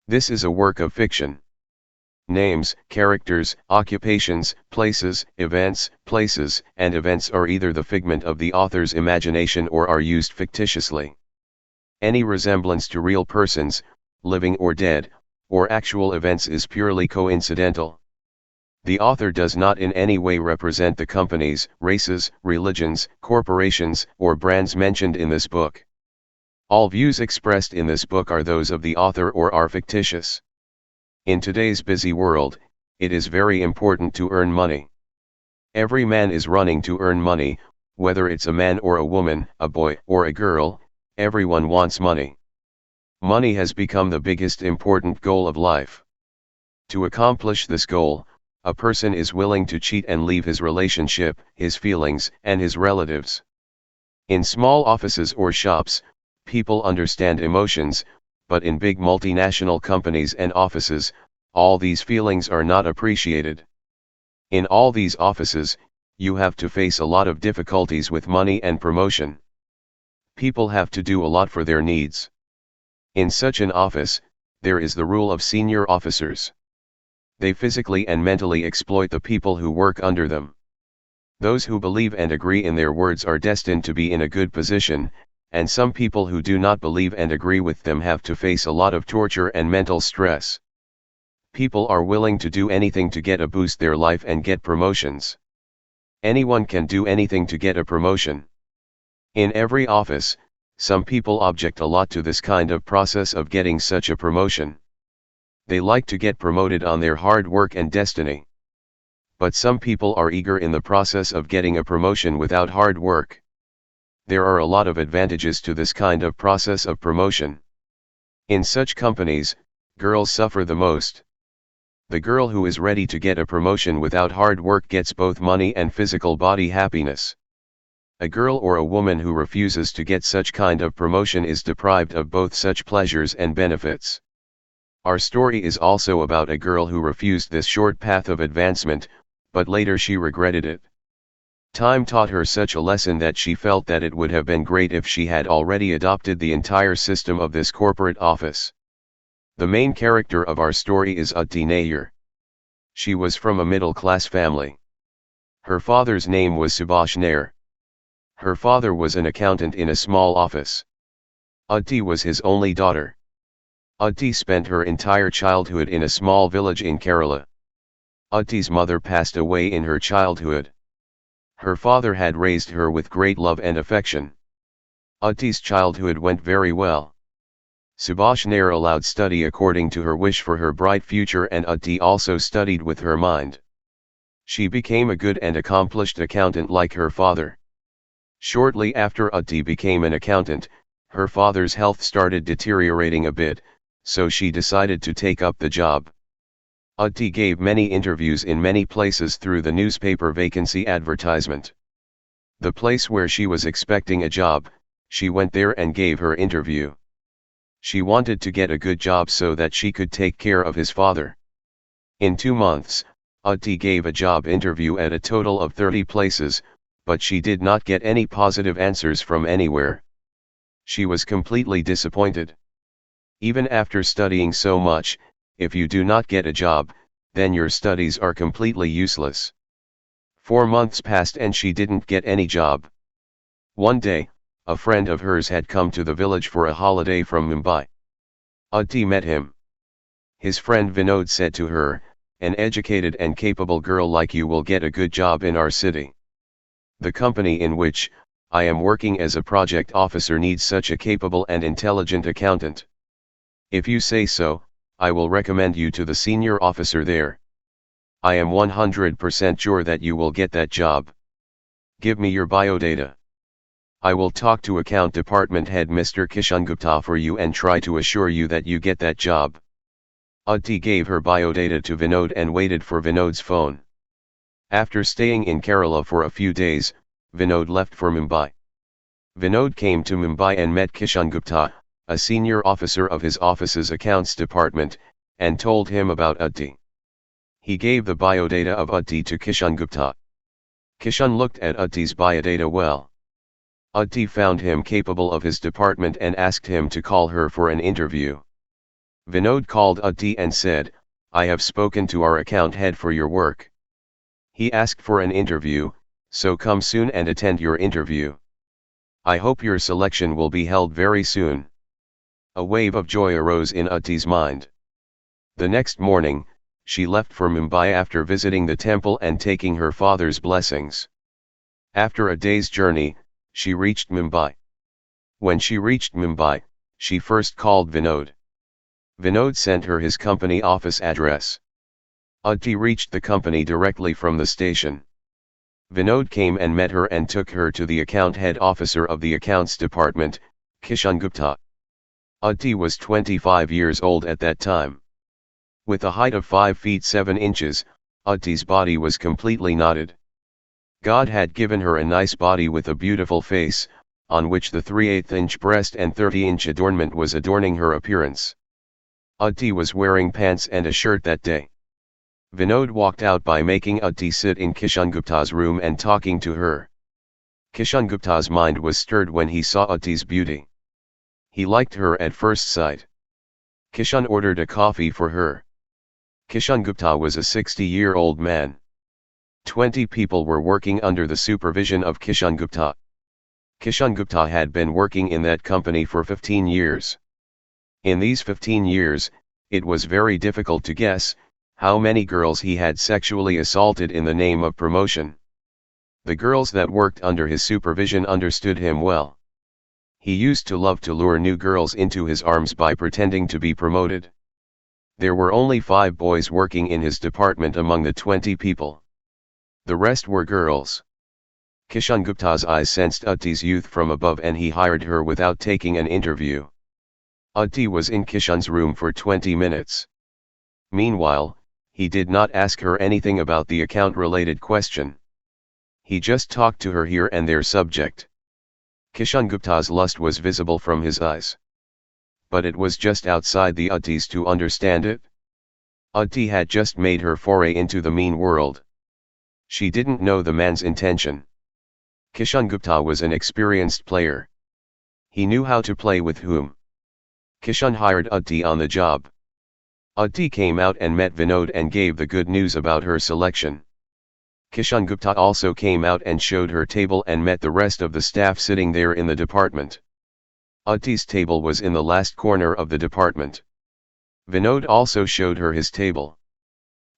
This is a work of fiction. Names, characters, occupations, places, and events are either the figment of the author's imagination or are used fictitiously. Any resemblance to real persons, living or dead, or actual events is purely coincidental. The author does not in any way represent the companies, races, religions, corporations, or brands mentioned in this book. All views expressed in this book are those of the author or are fictitious. In today's busy world, it is very important to earn money. Every man is running to earn money, whether it's a man or a woman, a boy or a girl, everyone wants money. Money has become the biggest important goal of life. To accomplish this goal, a person is willing to cheat and leave his relationship, his feelings, and his relatives. In small offices or shops, people understand emotions, but in big multinational companies and offices, all these feelings are not appreciated. In all these offices, you have to face a lot of difficulties with money and promotion. People have to do a lot for their needs. In such an office, there is the rule of senior officers. They physically and mentally exploit the people who work under them. Those who believe and agree in their words are destined to be in a good position, and some people who do not believe and agree with them have to face a lot of torture and mental stress. People are willing to do anything to get a boost their life and get promotions. Anyone can do anything to get a promotion. In every office, some people object a lot to this kind of process of getting such a promotion. They like to get promoted on their hard work and destiny. But some people are eager in the process of getting a promotion without hard work. There are a lot of advantages to this kind of process of promotion. In such companies, girls suffer the most. The girl who is ready to get a promotion without hard work gets both money and physical body happiness. A girl or a woman who refuses to get such kind of promotion is deprived of both such pleasures and benefits. Our story is also about a girl who refused this short path of advancement, but later she regretted it. Time taught her such a lesson that she felt that it would have been great if she had already adopted the entire system of this corporate office. The main character of our story is Utti Nair. She was from a middle-class family. Her father's name was Subhash Nair. Her father was an accountant in a small office. Utti was his only daughter. Utti spent her entire childhood in a small village in Kerala. Utti's mother passed away in her childhood. Her father had raised her with great love and affection. Utti's childhood went very well. Subhash Nair allowed study according to her wish for her bright future, and Utti also studied with her mind. She became a good and accomplished accountant like her father. Shortly after Utti became an accountant, her father's health started deteriorating a bit, so she decided to take up the job. Utti gave many interviews in many places through the newspaper vacancy advertisement. The place where she was expecting a job, she went there and gave her interview. She wanted to get a good job so that she could take care of his father. In 2 months, Utti gave a job interview at a total of 30 places, but she did not get any positive answers from anywhere. She was completely disappointed. Even after studying so much, if you do not get a job, then your studies are completely useless. 4 months passed and she didn't get any job. One day, a friend of hers had come to the village for a holiday from Mumbai. Utti met him. His friend Vinod said to her, "An educated and capable girl like you will get a good job in our city. The company in which I am working as a project officer needs such a capable and intelligent accountant. If you say so, I will recommend you to the senior officer there. I am 100% sure that you will get that job. Give me your biodata. I will talk to account department head Mr. Kishan Gupta for you and try to assure you that you get that job." Utti gave her biodata to Vinod and waited for Vinod's phone. After staying in Kerala for a few days, Vinod left for Mumbai. Vinod came to Mumbai and met Kishan Gupta, a senior officer of his office's accounts department, and told him about Utti. He gave the biodata of Utti to Kishan Gupta. Kishan looked at Utti's biodata well. Utti found him capable of his department and asked him to call her for an interview. Vinod called Utti and said, "I have spoken to our account head for your work. He asked for an interview, so come soon and attend your interview. I hope your selection will be held very soon." A wave of joy arose in Utti's mind. The next morning, she left for Mumbai after visiting the temple and taking her father's blessings. After a day's journey, she reached Mumbai. When she reached Mumbai, she first called Vinod. Vinod sent her his company office address. Utti reached the company directly from the station. Vinod came and met her and took her to the account head officer of the accounts department, Kishan Gupta. Utti was 25 years old at that time. With a height of 5 feet 7 inches, Utti's body was completely knotted. God had given her a nice body with a beautiful face, on which the 3/8-inch breast and 30-inch adornment was adorning her appearance. Utti was wearing pants and a shirt that day. Vinod walked out by making Utti sit in Kishan Gupta's room and talking to her. Kishan Gupta's mind was stirred when he saw Utti's beauty. He liked her at first sight. Kishan ordered a coffee for her. Kishan Gupta was a 60-year-old man. 20 people were working under the supervision of Kishan Gupta. Kishan Gupta had been working in that company for 15 years. In these 15 years, it was very difficult to guess how many girls he had sexually assaulted in the name of promotion. The girls that worked under his supervision understood him well. He used to love to lure new girls into his arms by pretending to be promoted. There were only 5 boys working in his department among the 20 people. The rest were girls. Kishan Gupta's eyes sensed Utti's youth from above and he hired her without taking an interview. Utti was in Kishan's room for 20 minutes. Meanwhile, he did not ask her anything about the account-related question. He just talked to her here and there subject. Kishan Gupta's lust was visible from his eyes. But it was just outside the Utti's to understand it. Utti had just made her foray into the mean world. She didn't know the man's intention. Kishan Gupta was an experienced player. He knew how to play with whom. Kishan hired Utti on the job. Utti came out and met Vinod and gave the good news about her selection. Kishan Gupta also came out and showed her table and met the rest of the staff sitting there in the department. Utti's table was in the last corner of the department. Vinod also showed her his table.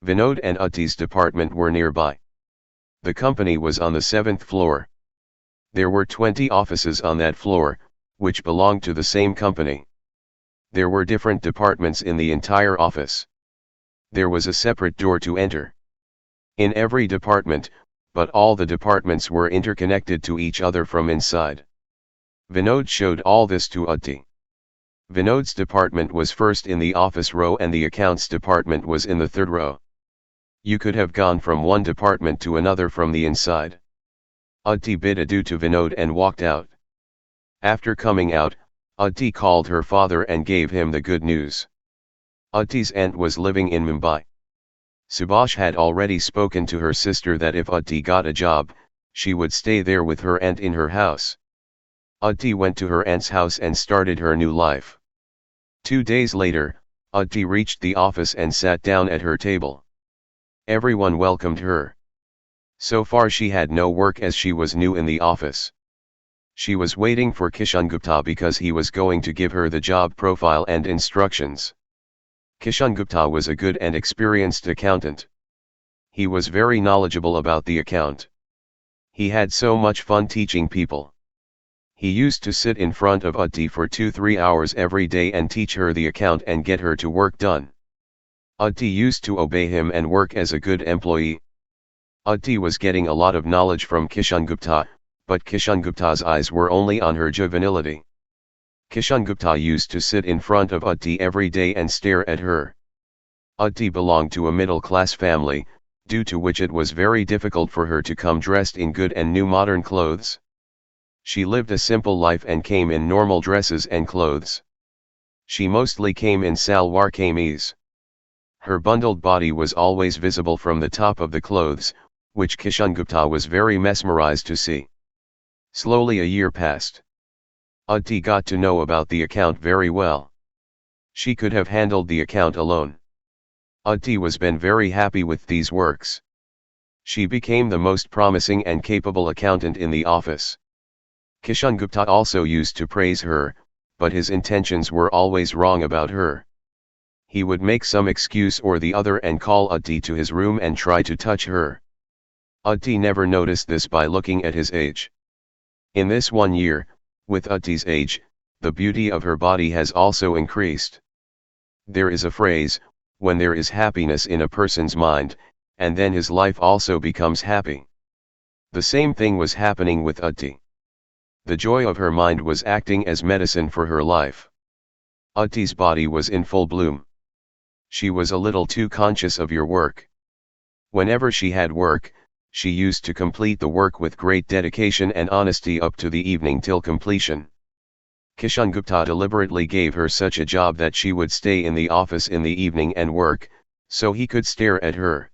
Vinod and Utti's department were nearby. The company was on the 7th floor. There were 20 offices on that floor, which belonged to the same company. There were different departments in the entire office. There was a separate door to enter. In every department, but all the departments were interconnected to each other from inside. Vinod showed all this to Utti. Vinod's department was first in the office row and the accounts department was in the 3rd row. You could have gone from one department to another from the inside. Utti bid adieu to Vinod and walked out. After coming out, Utti called her father and gave him the good news. Utti's aunt was living in Mumbai. Subhash had already spoken to her sister that if Utti got a job, she would stay there with her aunt in her house. Utti went to her aunt's house and started her new life. 2 days later, Utti reached the office and sat down at her table. Everyone welcomed her. So far she had no work as she was new in the office. She was waiting for Kishan Gupta because he was going to give her the job profile and instructions. Kishan Gupta was a good and experienced accountant. He was very knowledgeable about the account. He had so much fun teaching people. He used to sit in front of Utti for 2-3 hours every day and teach her the account and get her to work done. Utti used to obey him and work as a good employee. Utti was getting a lot of knowledge from Kishan Gupta, but Kishan Gupta's eyes were only on her juvenility. Kishan Gupta used to sit in front of Utti every day and stare at her. Utti belonged to a middle-class family, due to which it was very difficult for her to come dressed in good and new modern clothes. She lived a simple life and came in normal dresses and clothes. She mostly came in salwar kameez. Her bundled body was always visible from the top of the clothes, which Kishan Gupta was very mesmerized to see. Slowly a year passed. Utti got to know about the account very well. She could have handled the account alone. Utti was been very happy with these works. She became the most promising and capable accountant in the office. Kishan Gupta also used to praise her, but his intentions were always wrong about her. He would make some excuse or the other and call Utti to his room and try to touch her. Utti never noticed this by looking at his age. In this 1 year, with Utti's age, the beauty of her body has also increased. There is a phrase, when there is happiness in a person's mind, and then his life also becomes happy. The same thing was happening with Utti. The joy of her mind was acting as medicine for her life. Utti's body was in full bloom. She was a little too conscious of your work. Whenever she had work, she used to complete the work with great dedication and honesty up to the evening till completion. Kishan Gupta deliberately gave her such a job that she would stay in the office in the evening and work, so he could stare at her.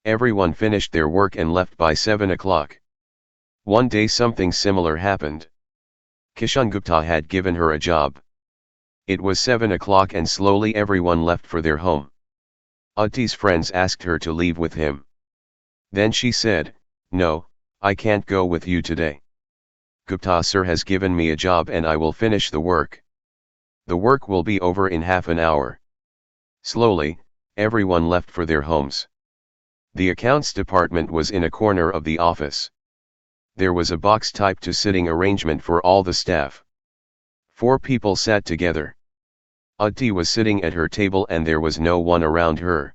Everyone finished their work and left by 7 o'clock. One day something similar happened. Kishan Gupta had given her a job. It was 7 o'clock and slowly everyone left for their home. Utti's friends asked her to leave with him. Then she said, "No, I can't go with you today. Gupta sir has given me a job and I will finish the work. The work will be over in half an hour." Slowly, everyone left for their homes. The accounts department was in a corner of the office. There was a box-type to sitting arrangement for all the staff. 4 people sat together. Utti was sitting at her table and there was no one around her.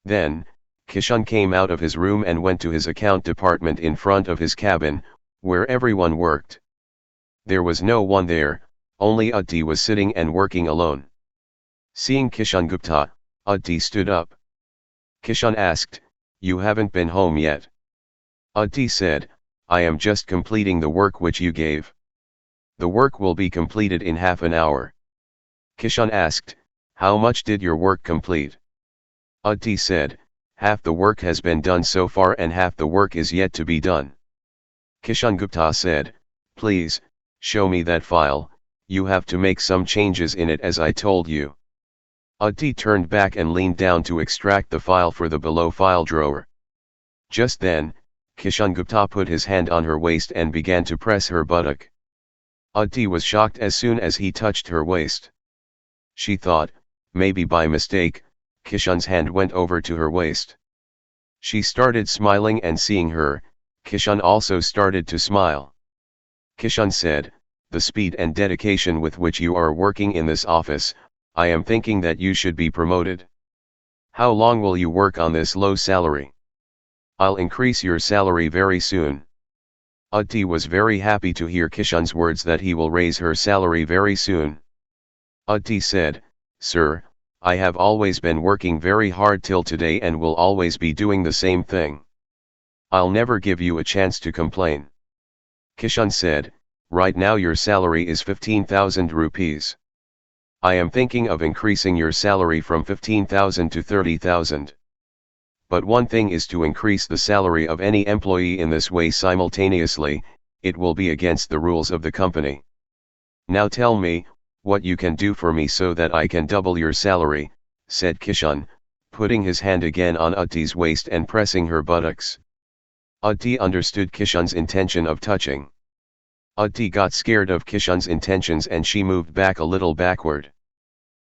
Then, Kishan came out of his room and went to his account department in front of his cabin, where everyone worked. There was no one there, only Utti was sitting and working alone. Seeing Kishan Gupta, Utti stood up. Kishan asked, "You haven't been home yet?" Utti said, "I am just completing the work which you gave. The work will be completed in half an hour." Kishan asked, "How much did your work complete?" Utti said, "Half the work has been done so far and half the work is yet to be done." Kishan Gupta said, "Please, show me that file, you have to make some changes in it as I told you." Utti turned back and leaned down to extract the file for the below file drawer. Just then, Kishan Gupta put his hand on her waist and began to press her buttock. Utti was shocked as soon as he touched her waist. She thought, maybe by mistake, Kishan's hand went over to her waist. She started smiling and seeing her, Kishan also started to smile. Kishan said, "The speed and dedication with which you are working in this office, I am thinking that you should be promoted. How long will you work on this low salary? I'll increase your salary very soon." Utti was very happy to hear Kishan's words that he will raise her salary very soon. Utti said, "Sir, I have always been working very hard till today and will always be doing the same thing. I'll never give you a chance to complain." Kishan said, "Right now your salary is 15,000 rupees. I am thinking of increasing your salary from 15,000 to 30,000. But one thing is to increase the salary of any employee in this way simultaneously, it will be against the rules of the company. Now tell me, what you can do for me so that I can double your salary," said Kishan, putting his hand again on Utti's waist and pressing her buttocks. Utti understood Kishan's intention of touching. Utti got scared of Kishan's intentions and she moved back a little backward.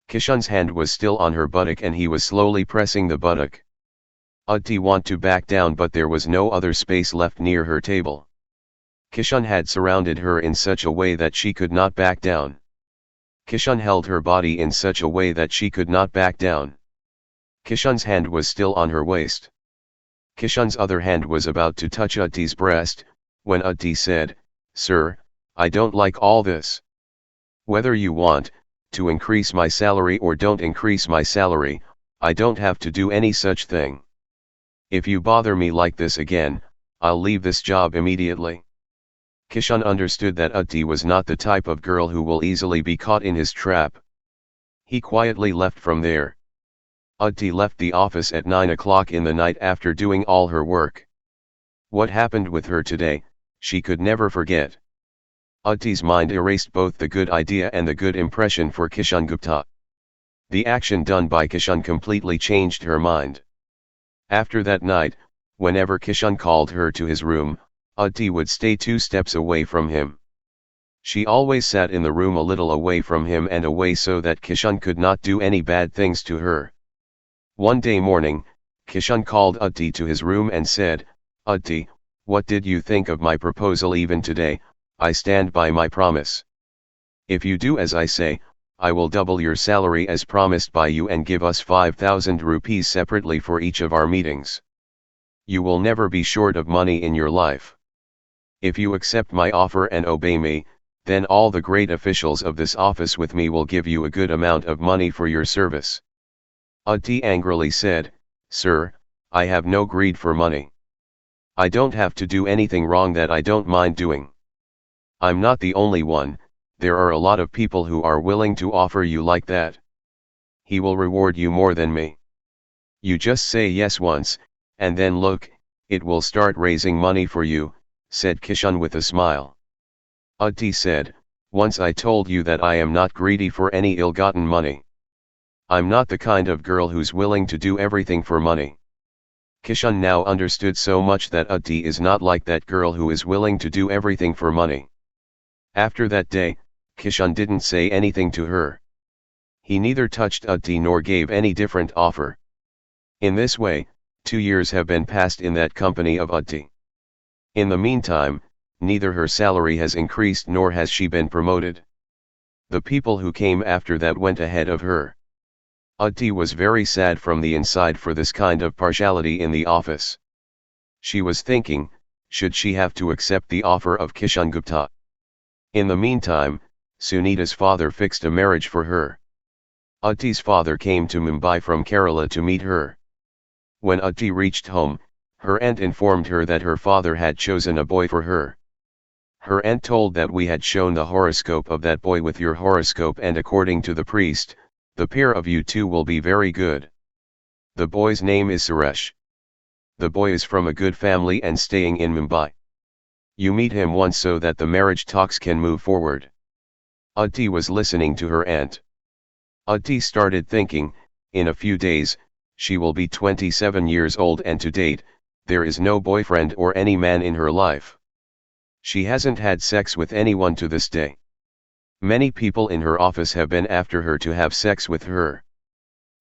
Kishan's hand was still on her buttock and he was slowly pressing the buttock. Utti wanted to back down but there was no other space left near her table. Kishan had surrounded her in such a way that she could not back down. Kishan held her body in such a way that she could not back down. Kishan's hand was still on her waist. Kishan's other hand was about to touch Utti's breast, when Utti said, "Sir, I don't like all this. Whether you want to increase my salary or don't increase my salary, I don't have to do any such thing. If you bother me like this again, I'll leave this job immediately." Kishan understood that Utti was not the type of girl who will easily be caught in his trap. He quietly left from there. Utti left the office at 9 o'clock in the night after doing all her work. What happened with her today, she could never forget. Utti's mind erased both the good idea and the good impression for Kishan Gupta. The action done by Kishan completely changed her mind. After that night, whenever Kishan called her to his room, Utti would stay 2 steps away from him. She always sat in the room a little away from him and away so that Kishan could not do any bad things to her. One day morning, Kishan called Utti to his room and said, "Utti, what did you think of my proposal? Even today, I stand by my promise. If you do as I say, I will double your salary as promised by you and give us 5,000 rupees separately for each of our meetings. You will never be short of money in your life. If you accept my offer and obey me, then all the great officials of this office with me will give you a good amount of money for your service." Utti angrily said, "Sir, I have no greed for money. I don't have to do anything wrong that I don't mind doing. I'm not the only one, there are a lot of people who are willing to offer you like that. He will reward you more than me. You just say yes once, and then look, it will start raising money for you," said Kishan with a smile. Utti said, "Once I told you that I am not greedy for any ill-gotten money. I'm not the kind of girl who's willing to do everything for money." Kishan now understood so much that Utti is not like that girl who is willing to do everything for money. After that day, Kishan didn't say anything to her. He neither touched Utti nor gave any different offer. In this way, 2 years have been passed in that company of Utti. In the meantime, neither her salary has increased nor has she been promoted. The people who came after that went ahead of her. Utti was very sad from the inside for this kind of partiality in the office. She was thinking, should she have to accept the offer of Kishan Gupta? In the meantime, Sunita's father fixed a marriage for her. Utti's father came to Mumbai from Kerala to meet her. When Utti reached home, her aunt informed her that her father had chosen a boy for her. Her aunt told that we had shown the horoscope of that boy with your horoscope, and according to the priest, the pair of you two will be very good. The boy's name is Suresh. The boy is from a good family and staying in Mumbai. You meet him once so that the marriage talks can move forward." Utti was listening to her aunt. Utti started thinking, in a few days, she will be 27 years old and to date, there is no boyfriend or any man in her life. She hasn't had sex with anyone to this day. Many people in her office have been after her to have sex with her.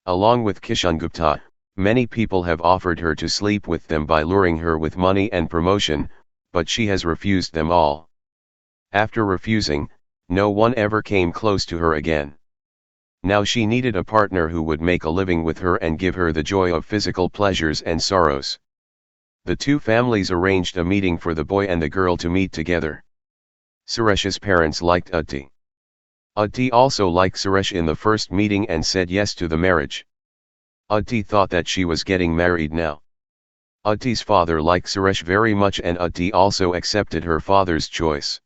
Along with Kishan Gupta, many people have offered her to sleep with them by luring her with money and promotion, but she has refused them all. After refusing, no one ever came close to her again. Now she needed a partner who would make a living with her and give her the joy of physical pleasures and sorrows. The two families arranged a meeting for the boy and the girl to meet together. Suresh's parents liked Utti. Utti also liked Suresh in the first meeting and said yes to the marriage. Utti thought that she was getting married now. Utti's father liked Suresh very much and Utti also accepted her father's choice.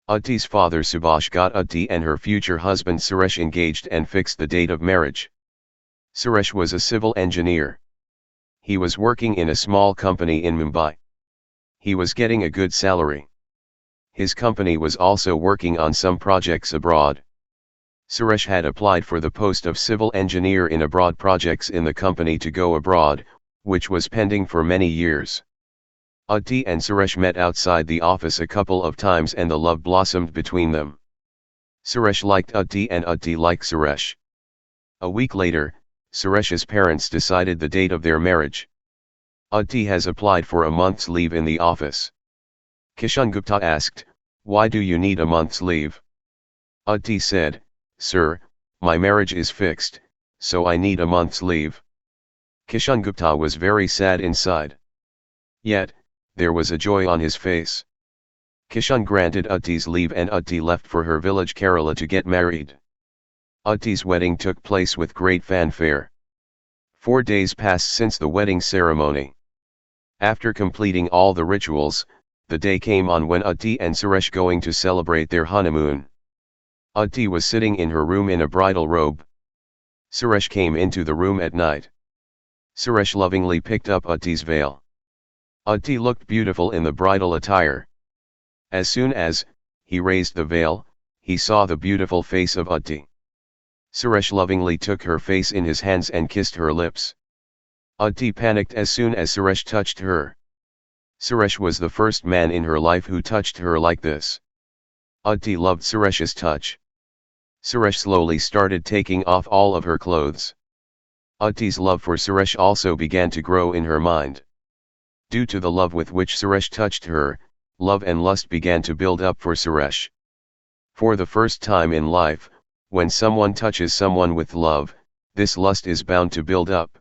Utti's father Subhash got Utti and her future husband Suresh engaged and fixed the date of marriage. Suresh was a civil engineer. He was working in a small company in Mumbai. He was getting a good salary. His company was also working on some projects abroad. Suresh had applied for the post of civil engineer in abroad projects in the company to go abroad, which was pending for many years. Utti and Suresh met outside the office a couple of times and the love blossomed between them. Suresh liked Utti and Utti liked Suresh. A week later, Suresh's parents decided the date of their marriage. Utti has applied for a month's leave in the office. Kishan Gupta asked, "Why do you need a month's leave?" Utti said, "Sir, my marriage is fixed, so I need a month's leave." Kishan Gupta was very sad inside. Yet, there was a joy on his face. Kishan granted Utti's leave and Utti left for her village Kerala to get married. Utti's wedding took place with great fanfare. 4 days passed since the wedding ceremony. After completing all the rituals, the day came on when Utti and Suresh going to celebrate their honeymoon. Utti was sitting in her room in a bridal robe. Suresh came into the room at night. Suresh lovingly picked up Utti's veil. Utti looked beautiful in the bridal attire. As soon as he raised the veil, he saw the beautiful face of Utti. Suresh lovingly took her face in his hands and kissed her lips. Aditi panicked as soon as Suresh touched her. Suresh was the first man in her life who touched her like this. Aditi loved Suresh's touch. Suresh slowly started taking off all of her clothes. Aditi's love for Suresh also began to grow in her mind. Due to the love with which Suresh touched her, love and lust began to build up for Suresh. For the first time in life, when someone touches someone with love, this lust is bound to build up.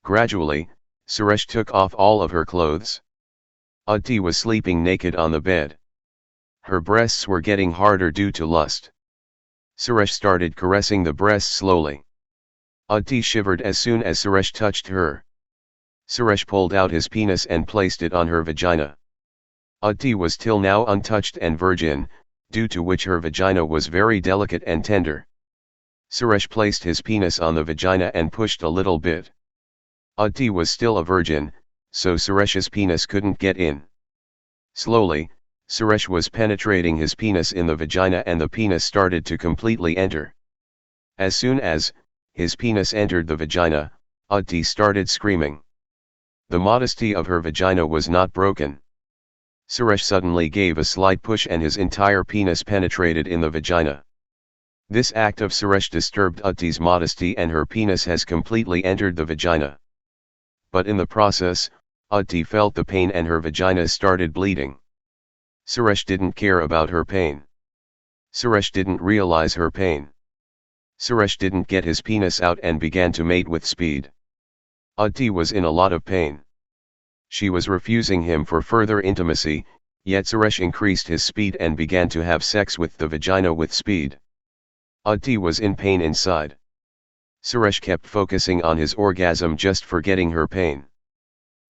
Gradually, Suresh took off all of her clothes. Aditi was sleeping naked on the bed. Her breasts were getting harder due to lust. Suresh started caressing the breasts slowly. Aditi shivered as soon as Suresh touched her. Suresh pulled out his penis and placed it on her vagina. Aditi was till now untouched and virgin, due to which her vagina was very delicate and tender. Suresh placed his penis on the vagina and pushed a little bit. Aditi was still a virgin, so Suresh's penis couldn't get in. Slowly, Suresh was penetrating his penis in the vagina and the penis started to completely enter. As soon as his penis entered the vagina, Aditi started screaming. The modesty of her vagina was not broken. Suresh suddenly gave a slight push and his entire penis penetrated in the vagina. This act of Suresh disturbed Aditi's modesty and her penis has completely entered the vagina. But in the process, Aditi felt the pain and her vagina started bleeding. Suresh didn't care about her pain. Suresh didn't realize her pain. Suresh didn't get his penis out and began to mate with speed. Aditi was in a lot of pain. She was refusing him for further intimacy, yet Suresh increased his speed and began to have sex with the vagina with speed. Aditi was in pain inside. Suresh kept focusing on his orgasm, just forgetting her pain.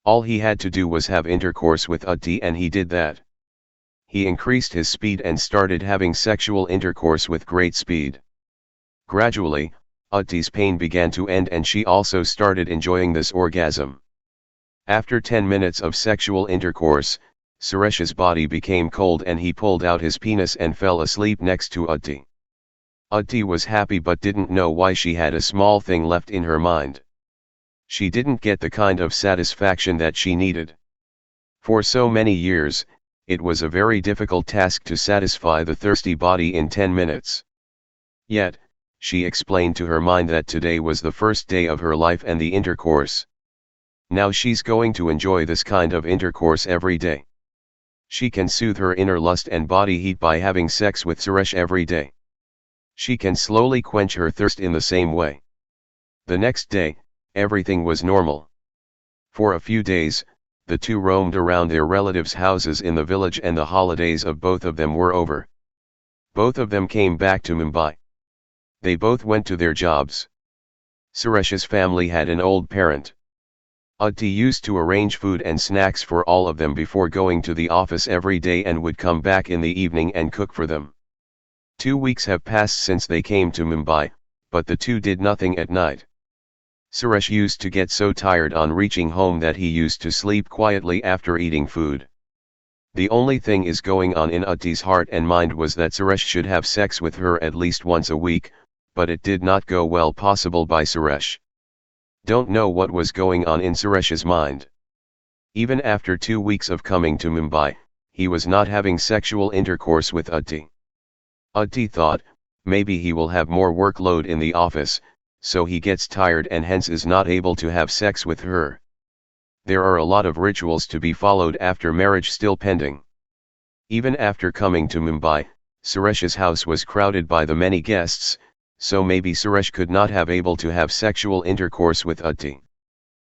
All he had to do was have intercourse with Aditi and he did that. He increased his speed and started having sexual intercourse with great speed. Gradually, Aditi's pain began to end and she also started enjoying this orgasm. After 10 minutes of sexual intercourse, Suresh's body became cold and he pulled out his penis and fell asleep next to Aditi. Aditi was happy but didn't know why she had a small thing left in her mind. She didn't get the kind of satisfaction that she needed. For so many years, it was a very difficult task to satisfy the thirsty body in 10 minutes. Yet, she explained to her mind that today was the first day of her life and the intercourse. Now she's going to enjoy this kind of intercourse every day. She can soothe her inner lust and body heat by having sex with Suresh every day. She can slowly quench her thirst in the same way. The next day, everything was normal. For a few days, the two roamed around their relatives' houses in the village and the holidays of both of them were over. Both of them came back to Mumbai. They both went to their jobs. Suresh's family had an old parent. Aditi used to arrange food and snacks for all of them before going to the office every day and would come back in the evening and cook for them. 2 weeks have passed since they came to Mumbai, but the two did nothing at night. Suresh used to get so tired on reaching home that he used to sleep quietly after eating food. The only thing is going on in Aditi's heart and mind was that Suresh should have sex with her at least once a week, but it did not go well possible by Suresh. Don't know what was going on in Suresh's mind. Even after 2 weeks of coming to Mumbai, he was not having sexual intercourse with Aditi. Aditi thought, maybe he will have more workload in the office, so he gets tired and hence is not able to have sex with her. There are a lot of rituals to be followed after marriage still pending. Even after coming to Mumbai, Suresh's house was crowded by the many guests, so maybe Suresh could not have able to have sexual intercourse with Aditi.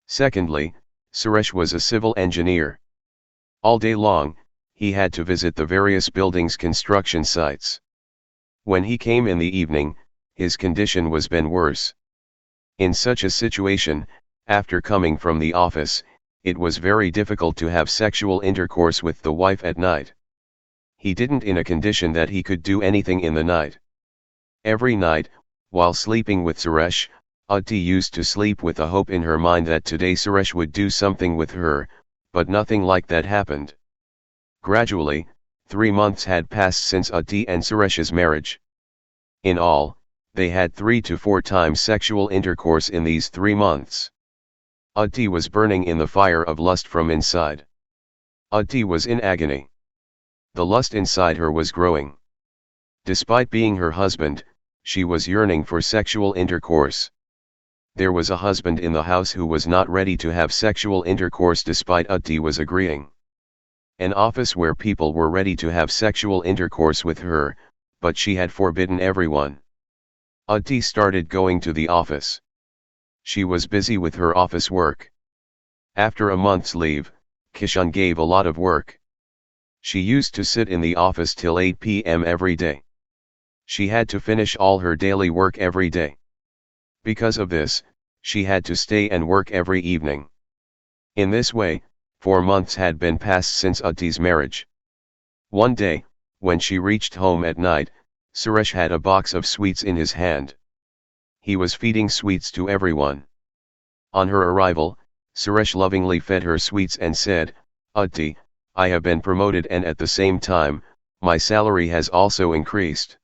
Secondly, Suresh was a civil engineer. All day long, he had to visit the various buildings' construction sites. When he came in the evening, his condition was been worse. In such a situation, after coming from the office, it was very difficult to have sexual intercourse with the wife at night. He didn't in a condition that he could do anything in the night. Every night, while sleeping with Suresh, Aditi used to sleep with a hope in her mind that today Suresh would do something with her, but nothing like that happened. Gradually, 3 months had passed since Aditi and Suresh's marriage. In all, They had 3 to 4 times sexual intercourse in these 3 months. Utti was burning in the fire of lust from inside. Utti was in agony. The lust inside her was growing. Despite being her husband, she was yearning for sexual intercourse. There was a husband in the house who was not ready to have sexual intercourse despite Utti was agreeing. An office where people were ready to have sexual intercourse with her, but she had forbidden everyone. Utti started going to the office. She was busy with her office work. After a month's leave, Kishan gave a lot of work. She used to sit in the office till 8 p.m. every day. She had to finish all her daily work every day. Because of this, she had to stay and work every evening. In this way, 4 months had been passed since Utti's marriage. One day, when she reached home at night, Suresh had a box of sweets in his hand. He was feeding sweets to everyone. On her arrival, Suresh lovingly fed her sweets and said, "Utti, I have been promoted and at the same time, my salary has also increased.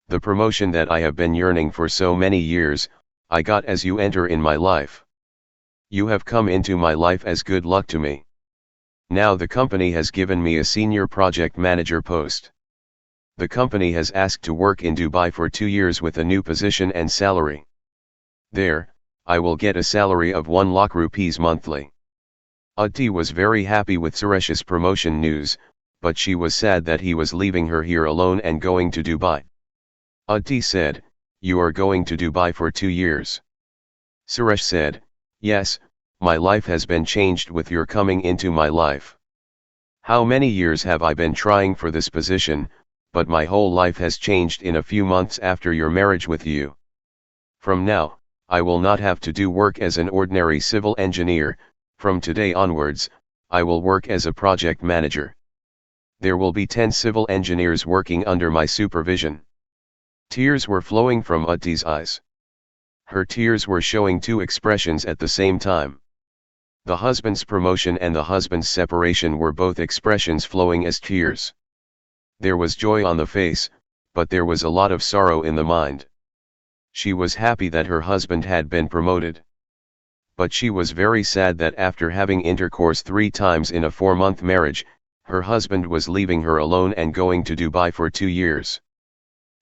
The promotion that I have been yearning for so many years, I got as you enter in my life. You have come into my life as good luck to me. Now the company has given me a senior project manager post. The company has asked to work in Dubai for 2 years with a new position and salary. There, I will get a salary of 1 lakh rupees monthly." Utti was very happy with Suresh's promotion news, but she was sad that he was leaving her here alone and going to Dubai. Utti said, "You are going to Dubai for 2 years." Suresh said, "Yes, my life has been changed with your coming into my life. How many years have I been trying for this position, but my whole life has changed in a few months after your marriage with you. From now, I will not have to do work as an ordinary civil engineer. From today onwards, I will work as a project manager. There will be 10 civil engineers working under my supervision." Tears were flowing from Utti's eyes. Her tears were showing 2 expressions at the same time. The husband's promotion and the husband's separation were both expressions flowing as tears. There was joy on the face, but there was a lot of sorrow in the mind. She was happy that her husband had been promoted. But she was very sad that after having intercourse 3 times in a 4-month marriage, her husband was leaving her alone and going to Dubai for 2 years.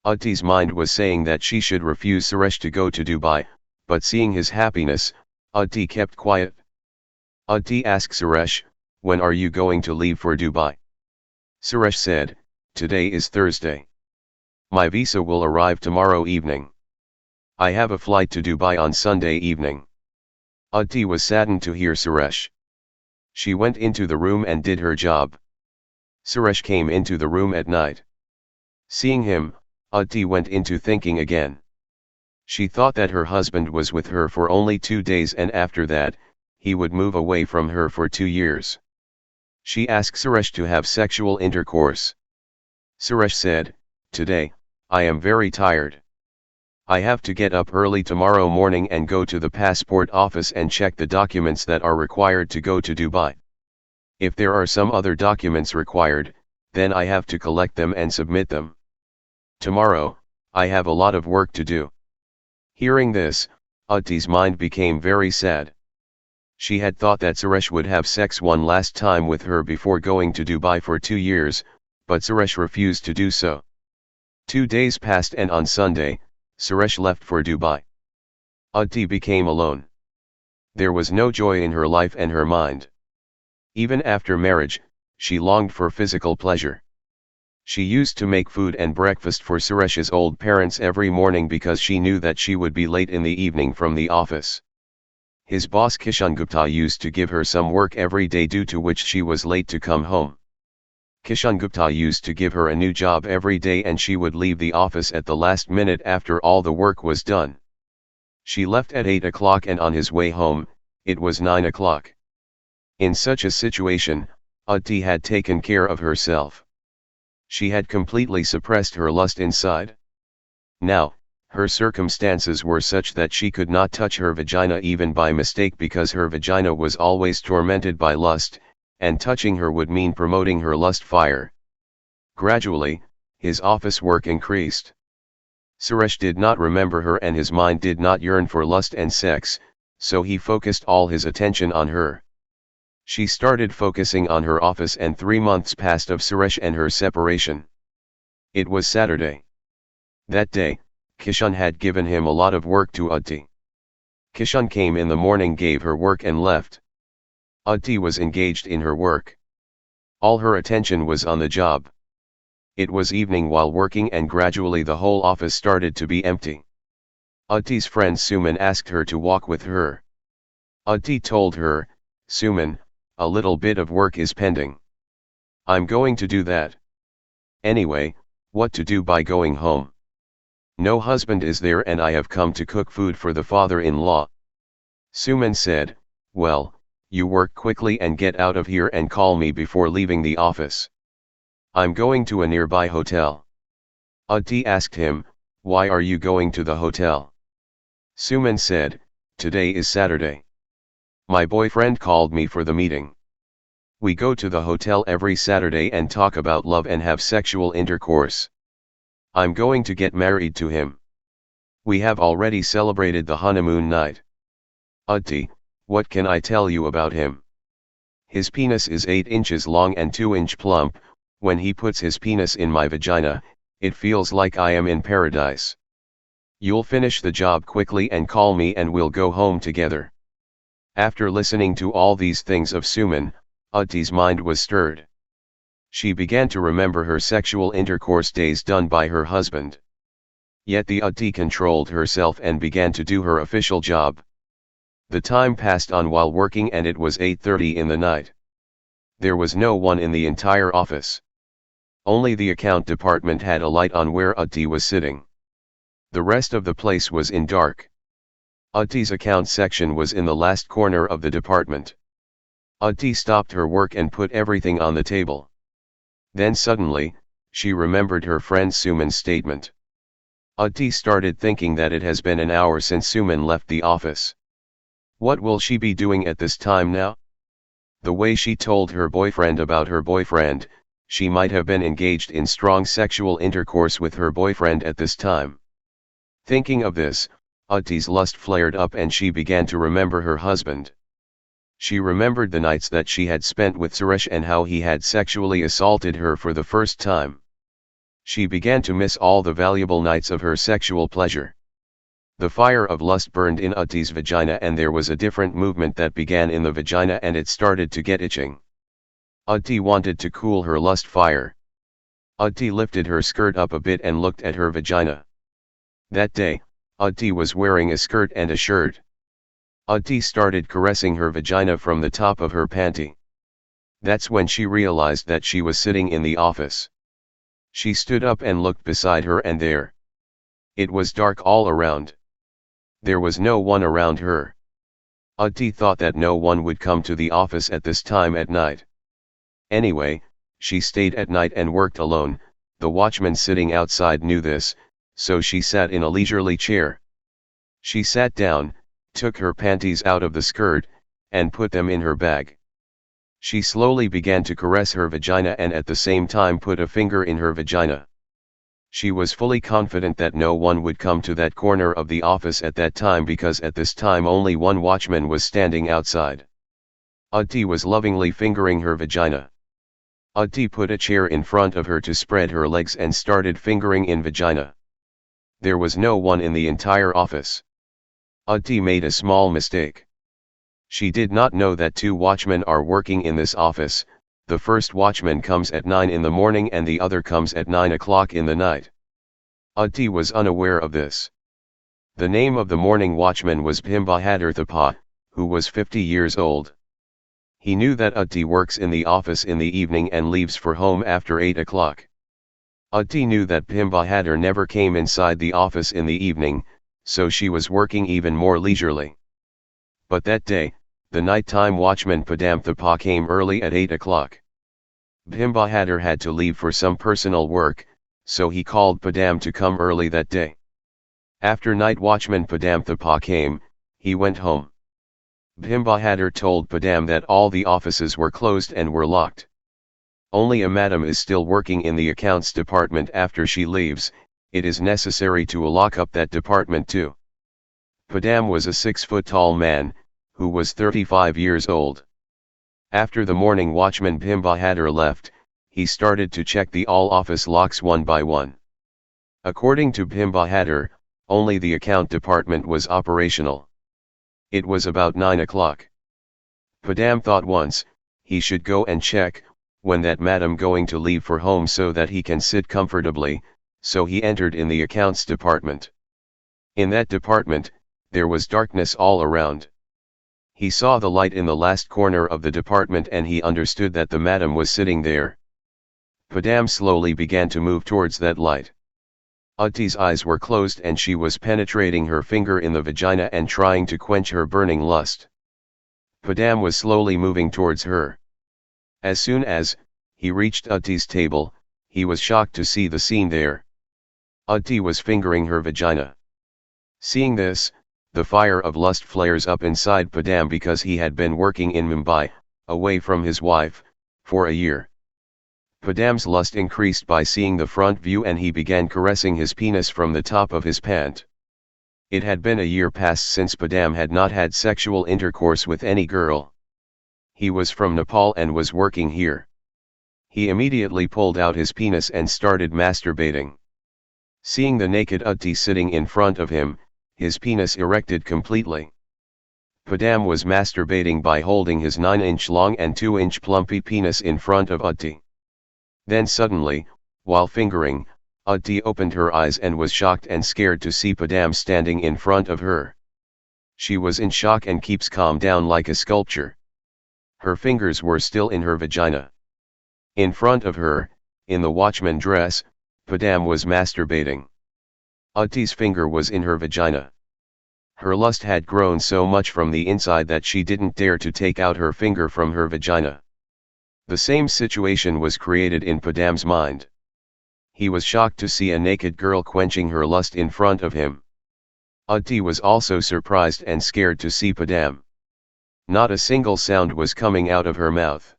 Utti's mind was saying that she should refuse Suresh to go to Dubai, but seeing his happiness, Utti kept quiet. Utti asked Suresh, "When are you going to leave for Dubai?" Suresh said, "Today is Thursday. My visa will arrive tomorrow evening. I have a flight to Dubai on Sunday evening." Utti was saddened to hear Suresh. She went into the room and did her job. Suresh came into the room at night. Seeing him, Utti went into thinking again. She thought that her husband was with her for only 2 days and after that, he would move away from her for 2 years. She asked Suresh to have sexual intercourse. Suresh said, "Today, I am very tired. I have to get up early tomorrow morning and go to the passport office and check the documents that are required to go to Dubai. If there are some other documents required, then I have to collect them and submit them. Tomorrow, I have a lot of work to do." Hearing this, Utti's mind became very sad. She had thought that Suresh would have sex one last time with her before going to Dubai for 2 years, but Suresh refused to do so. 2 days passed and on Sunday, Suresh left for Dubai. Utti became alone. There was no joy in her life and her mind. Even after marriage, she longed for physical pleasure. She used to make food and breakfast for Suresh's old parents every morning because she knew that she would be late in the evening from the office. His boss Kishan Gupta used to give her some work every day due to which she was late to come home. Kishan Gupta used to give her a new job every day and she would leave the office at the last minute after all the work was done. She left at 8 o'clock and on his way home, it was 9 o'clock. In such a situation, Utti had taken care of herself. She had completely suppressed her lust inside. Now, her circumstances were such that she could not touch her vagina even by mistake because her vagina was always tormented by lust, and touching her would mean promoting her lust fire. Gradually, his office work increased. Suresh did not remember her and his mind did not yearn for lust and sex, so he focused all his attention on her. She started focusing on her office and 3 months passed of Suresh and her separation. It was Saturday. That day, Kishan had given him a lot of work to Udti. Kishan came in the morning, gave her work and left. Udti was engaged in her work. All her attention was on the job. It was evening while working and gradually the whole office started to be empty. Udti's friend Suman asked her to walk with her. Udti told her, "Suman, a little bit of work is pending. I'm going to do that. Anyway, what to do by going home? No husband is there and I have come to cook food for the father-in-law." Suman said, "Well, you work quickly and get out of here and call me before leaving the office. I'm going to a nearby hotel." Udti asked him, "Why are you going to the hotel?" Suman said, "Today is Saturday. My boyfriend called me for the meeting. We go to the hotel every Saturday and talk about love and have sexual intercourse. I'm going to get married to him. We have already celebrated the honeymoon night. Udti, what can I tell you about him? His penis is 8 inches long and 2-inch plump. When he puts his penis in my vagina, it feels like I am in paradise. You'll finish the job quickly and call me and we'll go home together." After listening to all these things of Suman, Udti's mind was stirred. She began to remember her sexual intercourse days done by her husband. Yet the Udti controlled herself and began to do her official job. The time passed on while working and it was 8:30 in the night. There was no one in the entire office. Only the account department had a light on where Udti was sitting. The rest of the place was in dark. Udti's account section was in the last corner of the department. Udti stopped her work and put everything on the table. Then suddenly, she remembered her friend Suman's statement. Udti started thinking that it has been an hour since Suman left the office. What will she be doing at this time now? The way she told her boyfriend about her boyfriend, she might have been engaged in strong sexual intercourse with her boyfriend at this time. Thinking of this, Udti's lust flared up and she began to remember her husband. She remembered the nights that she had spent with Suresh and how he had sexually assaulted her for the first time. She began to miss all the valuable nights of her sexual pleasure. The fire of lust burned in Udti's vagina and there was a different movement that began in the vagina and it started to get itching. Udti wanted to cool her lust fire. Udti lifted her skirt up a bit and looked at her vagina. That day, Udti was wearing a skirt and a shirt. Udti started caressing her vagina from the top of her panty. That's when she realized that she was sitting in the office. She stood up and looked beside her and there. It was dark all around. There was no one around her. Udti thought that no one would come to the office at this time at night. Anyway, she stayed at night and worked alone. The watchman sitting outside knew this, so she sat in a leisurely chair. She sat down, took her panties out of the skirt, and put them in her bag. She slowly began to caress her vagina and at the same time put a finger in her vagina. She was fully confident that no one would come to that corner of the office at that time because at this time only one watchman was standing outside. Udti was lovingly fingering her vagina. Udti put a chair in front of her to spread her legs and started fingering in vagina. There was no one in the entire office. Udti made a small mistake. She did not know that 2 watchmen are working in this office. The first watchman comes at 9 in the morning and the other comes at 9 o'clock in the night. Udti was unaware of this. The name of the morning watchman was Bhim Bahadur Thapa, who was 50 years old. He knew that Udti works in the office in the evening and leaves for home after 8 o'clock. Udti knew that Bhim Bahadur never came inside the office in the evening, so she was working even more leisurely. But that day, the nighttime watchman Padam Thapa came early at 8 o'clock. Bhim Bahadur had to leave for some personal work, so he called Padam to come early that day. After night watchman Padam Thapa came, he went home. Bhim Bahadur told Padam that all the offices were closed and were locked. Only a madam is still working in the accounts department. After she leaves, it is necessary to lock up that department too. Padam was a 6-foot-tall man, who was 35 years old. After the morning watchman Bhim Bahadur left, he started to check the all office locks one by one. According to Bhim Bahadur, only the account department was operational. It was about 9 o'clock. Padam thought once, he should go and check, when that madam going to leave for home so that he can sit comfortably, so he entered in the accounts department. In that department, there was darkness all around. He saw the light in the last corner of the department and he understood that the madam was sitting there. Padam slowly began to move towards that light. Utti's eyes were closed and she was penetrating her finger in the vagina and trying to quench her burning lust. Padam was slowly moving towards her. As soon as he reached Utti's table, he was shocked to see the scene there. Utti was fingering her vagina. Seeing this, the fire of lust flares up inside Padam because he had been working in Mumbai, away from his wife, for a year. Padam's lust increased by seeing the front view and he began caressing his penis from the top of his pant. It had been a year past since Padam had not had sexual intercourse with any girl. He was from Nepal and was working here. He immediately pulled out his penis and started masturbating. Seeing the naked Utti sitting in front of him, his penis erected completely. Padam was masturbating by holding his 9-inch long and 2-inch plumpy penis in front of Utti. Then suddenly, while fingering, Utti opened her eyes and was shocked and scared to see Padam standing in front of her. She was in shock and keeps calm down like a sculpture. Her fingers were still in her vagina. In front of her, in the watchman dress, Padam was masturbating. Utti's finger was in her vagina. Her lust had grown so much from the inside that she didn't dare to take out her finger from her vagina. The same situation was created in Padam's mind. He was shocked to see a naked girl quenching her lust in front of him. Utti was also surprised and scared to see Padam. Not a single sound was coming out of her mouth.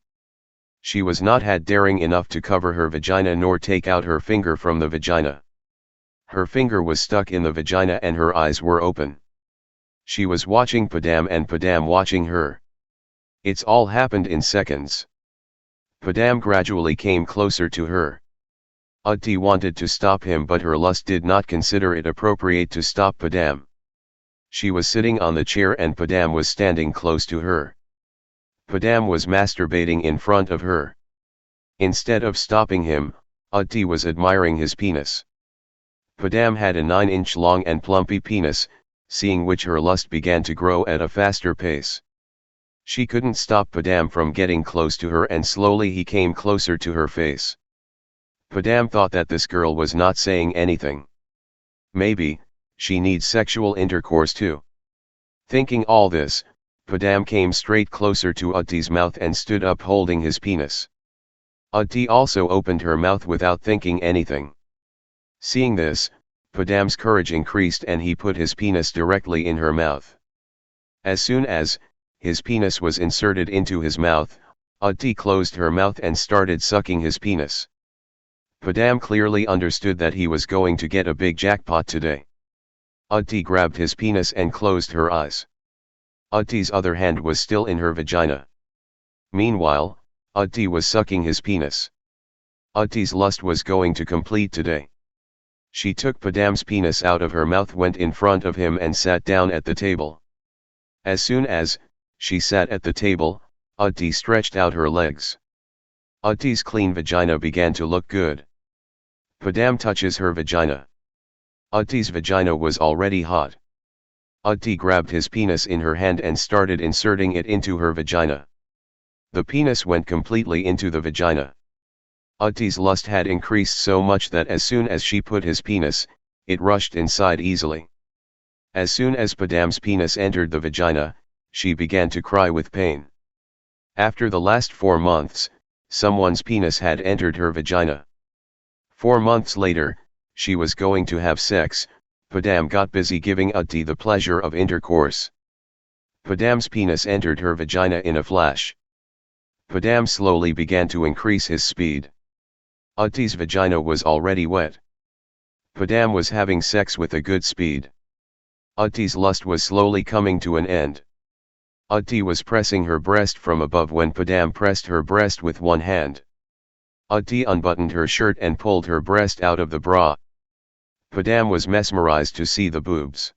She was not had daring enough to cover her vagina nor take out her finger from the vagina. Her finger was stuck in the vagina and her eyes were open. She was watching Padam and Padam watching her. It's all happened in seconds. Padam gradually came closer to her. Utti wanted to stop him but her lust did not consider it appropriate to stop Padam. She was sitting on the chair and Padam was standing close to her. Padam was masturbating in front of her. Instead of stopping him, Utti was admiring his penis. Padam had a 9-inch long and plumpy penis, seeing which her lust began to grow at a faster pace. She couldn't stop Padam from getting close to her and slowly he came closer to her face. Padam thought that this girl was not saying anything. Maybe, she needs sexual intercourse too. Thinking all this, Padam came straight closer to Utti's mouth and stood up holding his penis. Utti also opened her mouth without thinking anything. Seeing this, Padam's courage increased and he put his penis directly in her mouth. As soon as his penis was inserted into his mouth, Utti closed her mouth and started sucking his penis. Padam clearly understood that he was going to get a big jackpot today. Utti grabbed his penis and closed her eyes. Utti's other hand was still in her vagina. Meanwhile, Utti was sucking his penis. Utti's lust was going to complete today. She took Padam's penis out of her mouth, went in front of him and sat down at the table. As soon as she sat at the table, Utti stretched out her legs. Utti's clean vagina began to look good. Padam touches her vagina. Utti's vagina was already hot. Utti grabbed his penis in her hand and started inserting it into her vagina. The penis went completely into the vagina. Utti's lust had increased so much that as soon as she put his penis, it rushed inside easily. As soon as Padam's penis entered the vagina, she began to cry with pain. After the last 4 months, someone's penis had entered her vagina. 4 months later, she was going to have sex. Padam got busy giving Utti the pleasure of intercourse. Padam's penis entered her vagina in a flash. Padam slowly began to increase his speed. Utti's vagina was already wet. Padam was having sex with a good speed. Utti's lust was slowly coming to an end. Utti was pressing her breast from above when Padam pressed her breast with one hand. Utti unbuttoned her shirt and pulled her breast out of the bra. Padam was mesmerized to see the boobs.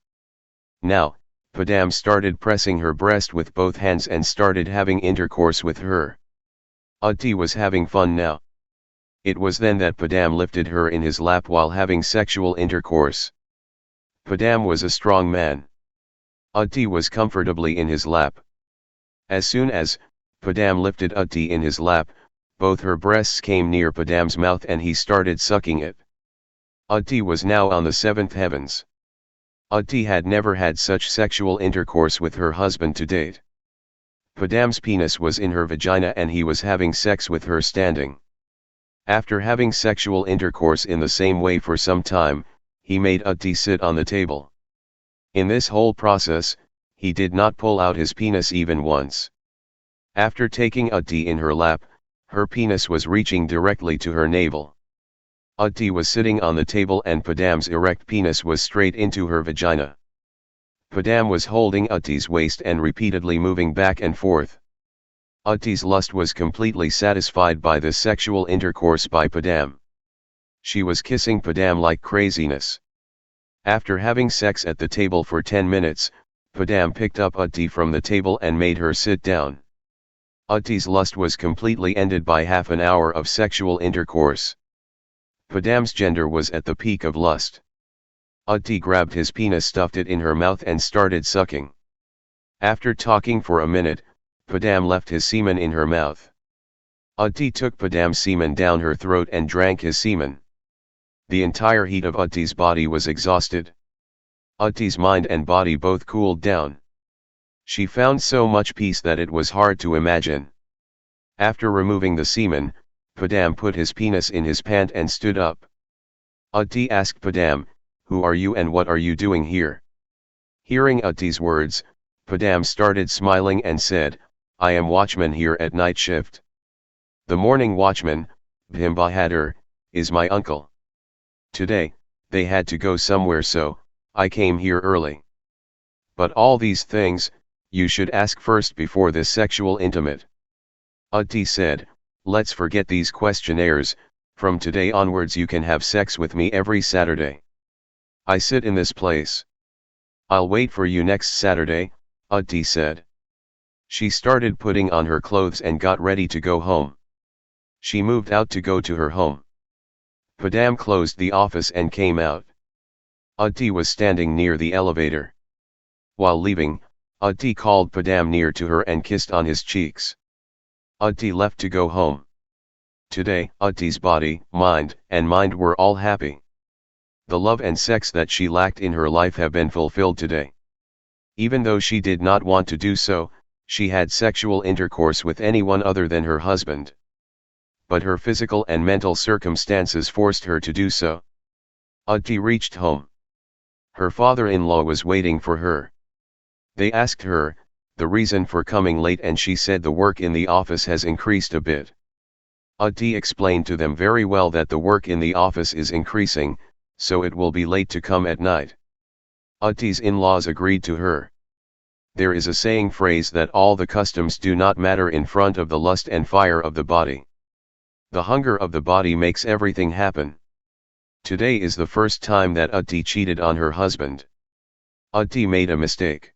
Now, Padam started pressing her breast with both hands and started having intercourse with her. Utti was having fun now. It was then that Padam lifted her in his lap while having sexual intercourse. Padam was a strong man. Utti was comfortably in his lap. As soon as Padam lifted Utti in his lap, both her breasts came near Padam's mouth and he started sucking it. Utti was now on the seventh heavens. Utti had never had such sexual intercourse with her husband to date. Padam's penis was in her vagina and he was having sex with her standing. After having sexual intercourse in the same way for some time, he made Utti sit on the table. In this whole process, he did not pull out his penis even once. After taking Utti in her lap, her penis was reaching directly to her navel. Utti was sitting on the table and Padam's erect penis was straight into her vagina. Padam was holding Utti's waist and repeatedly moving back and forth. Utti's lust was completely satisfied by this sexual intercourse by Padam. She was kissing Padam like craziness. After having sex at the table for 10 minutes, Padam picked up Utti from the table and made her sit down. Utti's lust was completely ended by half an hour of sexual intercourse. Padam's gender was at the peak of lust. Utti grabbed his penis, stuffed it in her mouth and started sucking. After talking for a minute, Padam left his semen in her mouth. Utti took Padam's semen down her throat and drank his semen. The entire heat of Utti's body was exhausted. Utti's mind and body both cooled down. She found so much peace that it was hard to imagine. After removing the semen, Padam put his penis in his pant and stood up. Utti asked Padam, "Who are you and what are you doing here?" Hearing Utti's words, Padam started smiling and said, "I am watchman here at night shift. The morning watchman, Bhim Bahadur, is my uncle. Today, they had to go somewhere so, I came here early. But all these things, you should ask first before this sexual intimate." Utti said, "Let's forget these questionnaires, from today onwards you can have sex with me every Saturday. I sit in this place. I'll wait for you next Saturday," Utti said. She started putting on her clothes and got ready to go home. She moved out to go to her home. Padam closed the office and came out. Utti was standing near the elevator. While leaving, Utti called Padam near to her and kissed on his cheeks. Utti left to go home. Today, Utti's body, mind, and mind were all happy. The love and sex that she lacked in her life have been fulfilled today. Even though she did not want to do so, she had sexual intercourse with anyone other than her husband. But her physical and mental circumstances forced her to do so. Utti reached home. Her father-in-law was waiting for her. They asked her the reason for coming late and she said the work in the office has increased a bit. Utti explained to them very well that the work in the office is increasing, so it will be late to come at night. Utti's in-laws agreed to her. There is a saying phrase that all the customs do not matter in front of the lust and fire of the body. The hunger of the body makes everything happen. Today is the first time that Utti cheated on her husband. Utti made a mistake.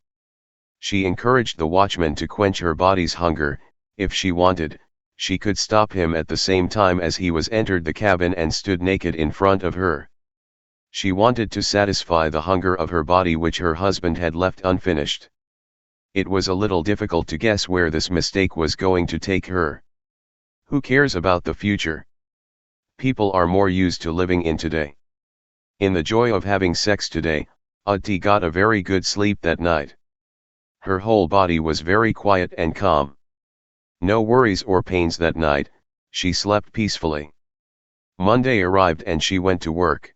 She encouraged the watchman to quench her body's hunger. If she wanted, she could stop him at the same time as he was entered the cabin and stood naked in front of her. She wanted to satisfy the hunger of her body which her husband had left unfinished. It was a little difficult to guess where this mistake was going to take her. Who cares about the future? People are more used to living in today. In the joy of having sex today, Utti got a very good sleep that night. Her whole body was very quiet and calm. No worries or pains that night, she slept peacefully. Monday arrived and she went to work.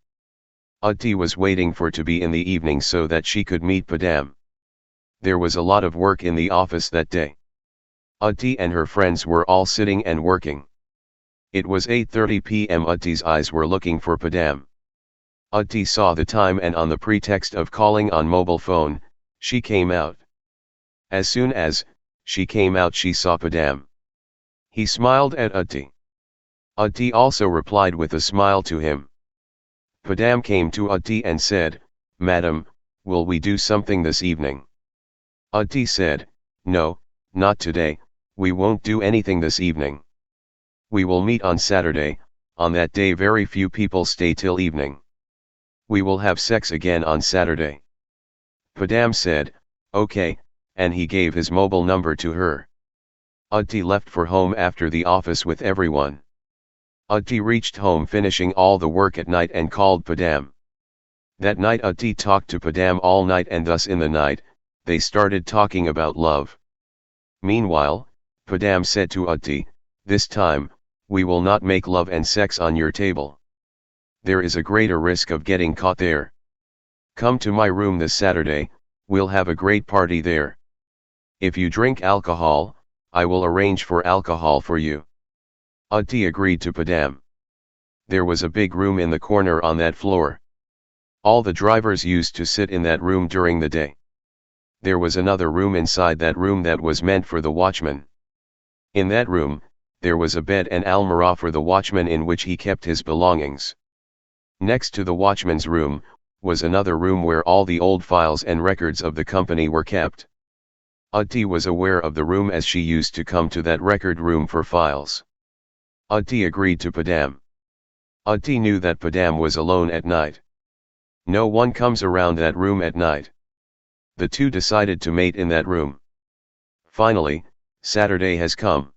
Utti was waiting for to be in the evening so that she could meet Padam. There was a lot of work in the office that day. Utti and her friends were all sitting and working. It was 8:30 p.m. Utti's eyes were looking for Padam. Utti saw the time and on the pretext of calling on mobile phone, she came out. As soon as she came out she saw Padam. He smiled at Utti. Utti also replied with a smile to him. Padam came to Utti and said, "Madam, will we do something this evening?" Utti said, "No, not today, we won't do anything this evening. We will meet on Saturday, on that day very few people stay till evening. We will have sex again on Saturday." Padam said, "Okay," and he gave his mobile number to her. Utti left for home after the office with everyone. Utti reached home finishing all the work at night and called Padam. That night Utti talked to Padam all night and thus in the night, they started talking about love. Meanwhile, Padam said to Utti, "This time, we will not make love and sex on your table. There is a greater risk of getting caught there. Come to my room this Saturday, we'll have a great party there. If you drink alcohol, I will arrange for alcohol for you." Utti agreed to Padam. There was a big room in the corner on that floor. All the drivers used to sit in that room during the day. There was another room inside that room that was meant for the watchman. In that room, there was a bed and almirah for the watchman in which he kept his belongings. Next to the watchman's room, was another room where all the old files and records of the company were kept. Utti was aware of the room as she used to come to that record room for files. Utti agreed to Padam. Utti knew that Padam was alone at night. No one comes around that room at night. The two decided to mate in that room. Finally, Saturday has come.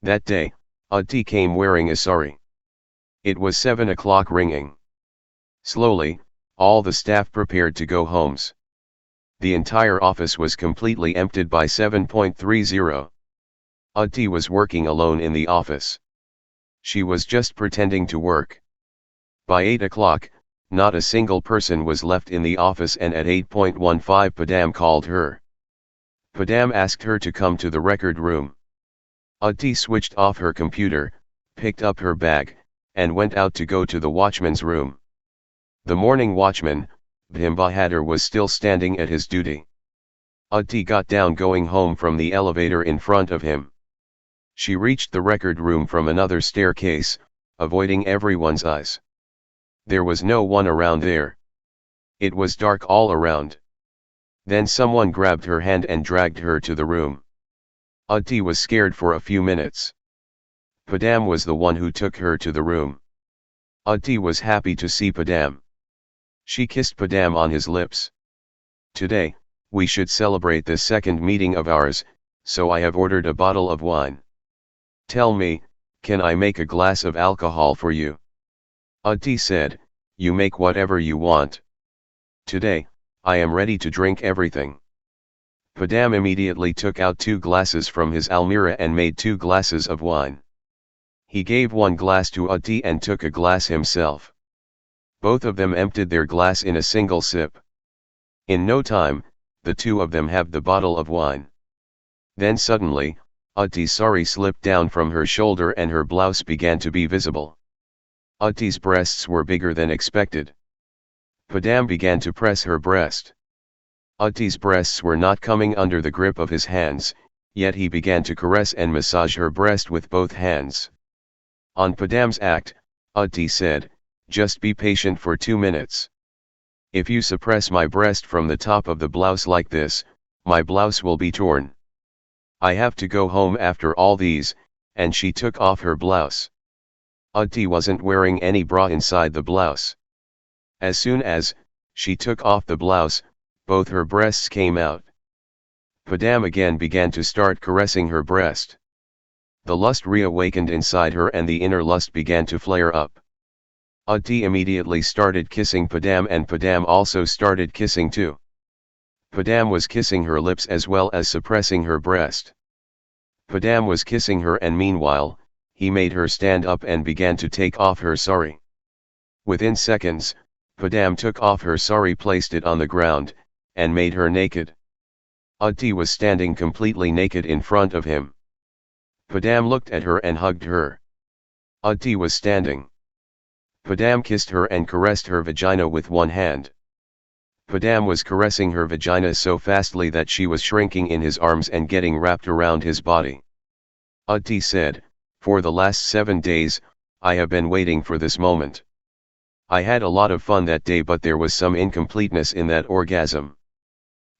That day, Utti came wearing a sari. It was 7 o'clock ringing. Slowly, all the staff prepared to go homes. The entire office was completely emptied by 7:30. Utti was working alone in the office. She was just pretending to work. By 8 o'clock, not a single person was left in the office and at 8:15 Padam called her. Padam asked her to come to the record room. Utti switched off her computer, picked up her bag, and went out to go to the watchman's room. The morning watchman, Bhim Bahadur, was still standing at his duty. Utti got down going home from the elevator in front of him. She reached the record room from another staircase, avoiding everyone's eyes. There was no one around there. It was dark all around. Then someone grabbed her hand and dragged her to the room. Utti was scared for a few minutes. Padam was the one who took her to the room. Utti was happy to see Padam. She kissed Padam on his lips. "Today, we should celebrate this second meeting of ours, so I have ordered a bottle of wine. Tell me, can I make a glass of alcohol for you?" Utti said, "You make whatever you want. Today, I am ready to drink everything." Padam immediately took out 2 glasses from his almirah and made 2 glasses of wine. He gave 1 glass to Utti and took a glass himself. Both of them emptied their glass in a single sip. In no time, the two of them had the bottle of wine. Then suddenly, Utti's sari slipped down from her shoulder and her blouse began to be visible. Utti's breasts were bigger than expected. Padam began to press her breast. Utti's breasts were not coming under the grip of his hands, yet he began to caress and massage her breast with both hands. On Padam's act, Utti said, "Just be patient for 2 minutes. If you suppress my breast from the top of the blouse like this, my blouse will be torn. I have to go home after all these," and she took off her blouse. Utti wasn't wearing any bra inside the blouse. As soon as she took off the blouse, both her breasts came out. Padam again began to start caressing her breast. The lust reawakened inside her and the inner lust began to flare up. Utti immediately started kissing Padam and Padam also started kissing too. Padam was kissing her lips as well as suppressing her breast. Padam was kissing her and meanwhile, he made her stand up and began to take off her sari. Within seconds, Padam took off her sari, placed it on the ground, and made her naked. Utti was standing completely naked in front of him. Padam looked at her and hugged her. Utti was standing. Padam kissed her and caressed her vagina with one hand. Padam was caressing her vagina so fastly that she was shrinking in his arms and getting wrapped around his body. Utti said, "For the last 7 days, I have been waiting for this moment. I had a lot of fun that day, but there was some incompleteness in that orgasm.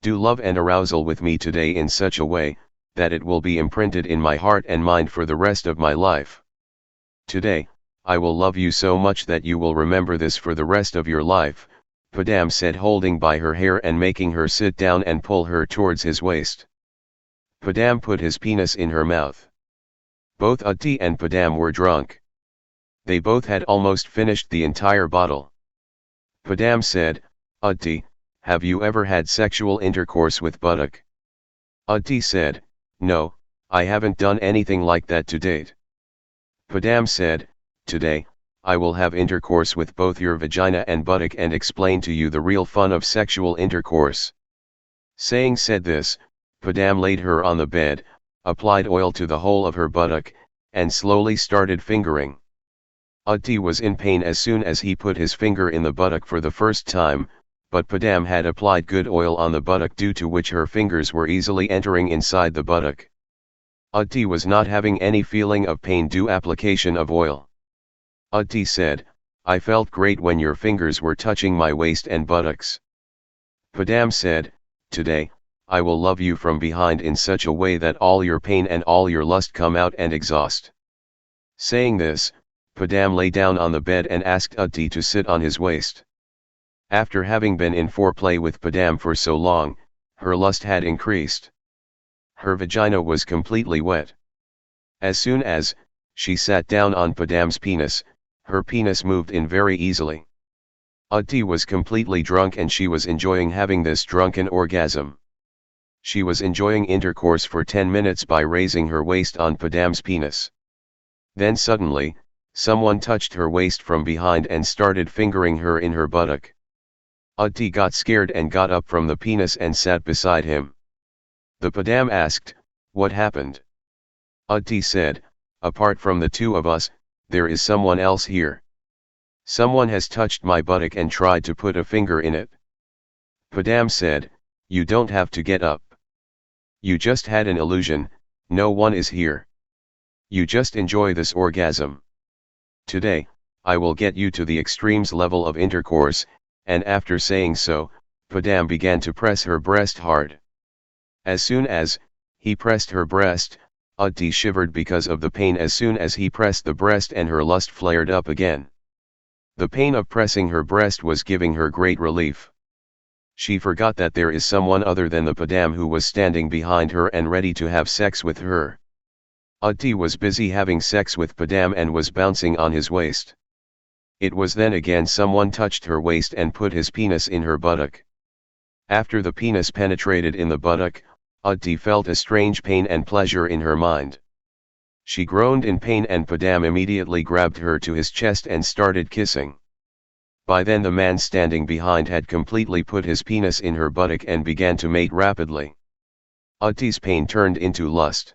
Do love and arousal with me today in such a way, that it will be imprinted in my heart and mind for the rest of my life. Today, I will love you so much that you will remember this for the rest of your life," Padam said, holding by her hair and making her sit down and pull her towards his waist. Padam put his penis in her mouth. Both Utti and Padam were drunk. They both had almost finished the entire bottle. Padam said, "Utti, have you ever had sexual intercourse with buttock?" Utti said, "No, I haven't done anything like that to date." Padam said, "Today, I will have intercourse with both your vagina and buttock and explain to you the real fun of sexual intercourse." Said this, Padam laid her on the bed, applied oil to the whole of her buttock, and slowly started fingering. Utti was in pain as soon as he put his finger in the buttock for the first time, but Padam had applied good oil on the buttock, due to which her fingers were easily entering inside the buttock. Utti was not having any feeling of pain due application of oil. Utti said, "I felt great when your fingers were touching my waist and buttocks." Padam said, "Today, I will love you from behind in such a way that all your pain and all your lust come out and exhaust." Saying this, Padam lay down on the bed and asked Utti to sit on his waist. After having been in foreplay with Padam for so long, her lust had increased. Her vagina was completely wet. As soon as she sat down on Padam's penis, her penis moved in very easily. Utti was completely drunk and she was enjoying having this drunken orgasm. She was enjoying intercourse for 10 minutes by raising her waist on Padam's penis. Then suddenly, someone touched her waist from behind and started fingering her in her buttock. Utti got scared and got up from the penis and sat beside him. The Padam asked, "What happened?" Utti said, "Apart from the two of us, there is someone else here. Someone has touched my buttock and tried to put a finger in it." Padam said, "You don't have to get up. You just had an illusion, no one is here. You just enjoy this orgasm. Today, I will get you to the extremes level of intercourse," and after saying so, Padam began to press her breast hard. As soon as he pressed her breast, Utti shivered because of the pain as soon as he pressed the breast, and her lust flared up again. The pain of pressing her breast was giving her great relief. She forgot that there is someone other than the Padam who was standing behind her and ready to have sex with her. Utti was busy having sex with Padam and was bouncing on his waist. It was then again someone touched her waist and put his penis in her buttock. After the penis penetrated in the buttock, Utti felt a strange pain and pleasure in her mind. She groaned in pain and Padam immediately grabbed her to his chest and started kissing. By then the man standing behind had completely put his penis in her buttock and began to mate rapidly. Utti's pain turned into lust.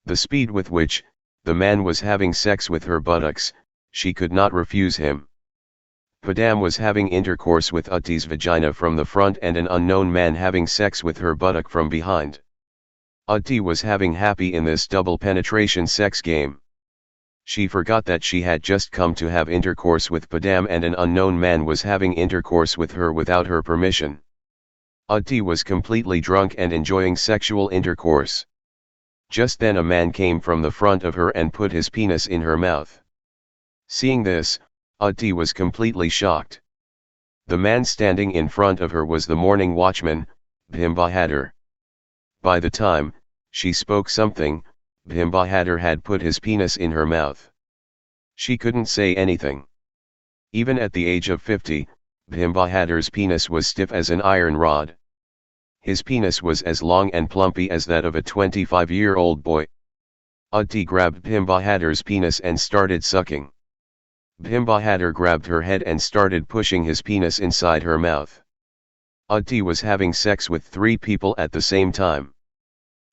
The speed with which the man was having sex with her buttocks, she could not refuse him. Padam was having intercourse with Utti's vagina from the front and an unknown man having sex with her buttock from behind. Utti was having happy in this double penetration sex game. She forgot that she had just come to have intercourse with Padam and an unknown man was having intercourse with her without her permission. Utti was completely drunk and enjoying sexual intercourse. Just then a man came from the front of her and put his penis in her mouth. Seeing this, Utti was completely shocked. The man standing in front of her was the morning watchman, Bhim Bahadur. By the time she spoke something, Bhim Bahadur had put his penis in her mouth. She couldn't say anything. Even at the age of 50, Bhim Bahadur's penis was stiff as an iron rod. His penis was as long and plumpy as that of a 25-year-old boy. Utti grabbed Bhim Bahadur's penis and started sucking. Bhim Bahadur grabbed her head and started pushing his penis inside her mouth. Utti was having sex with 3 people at the same time.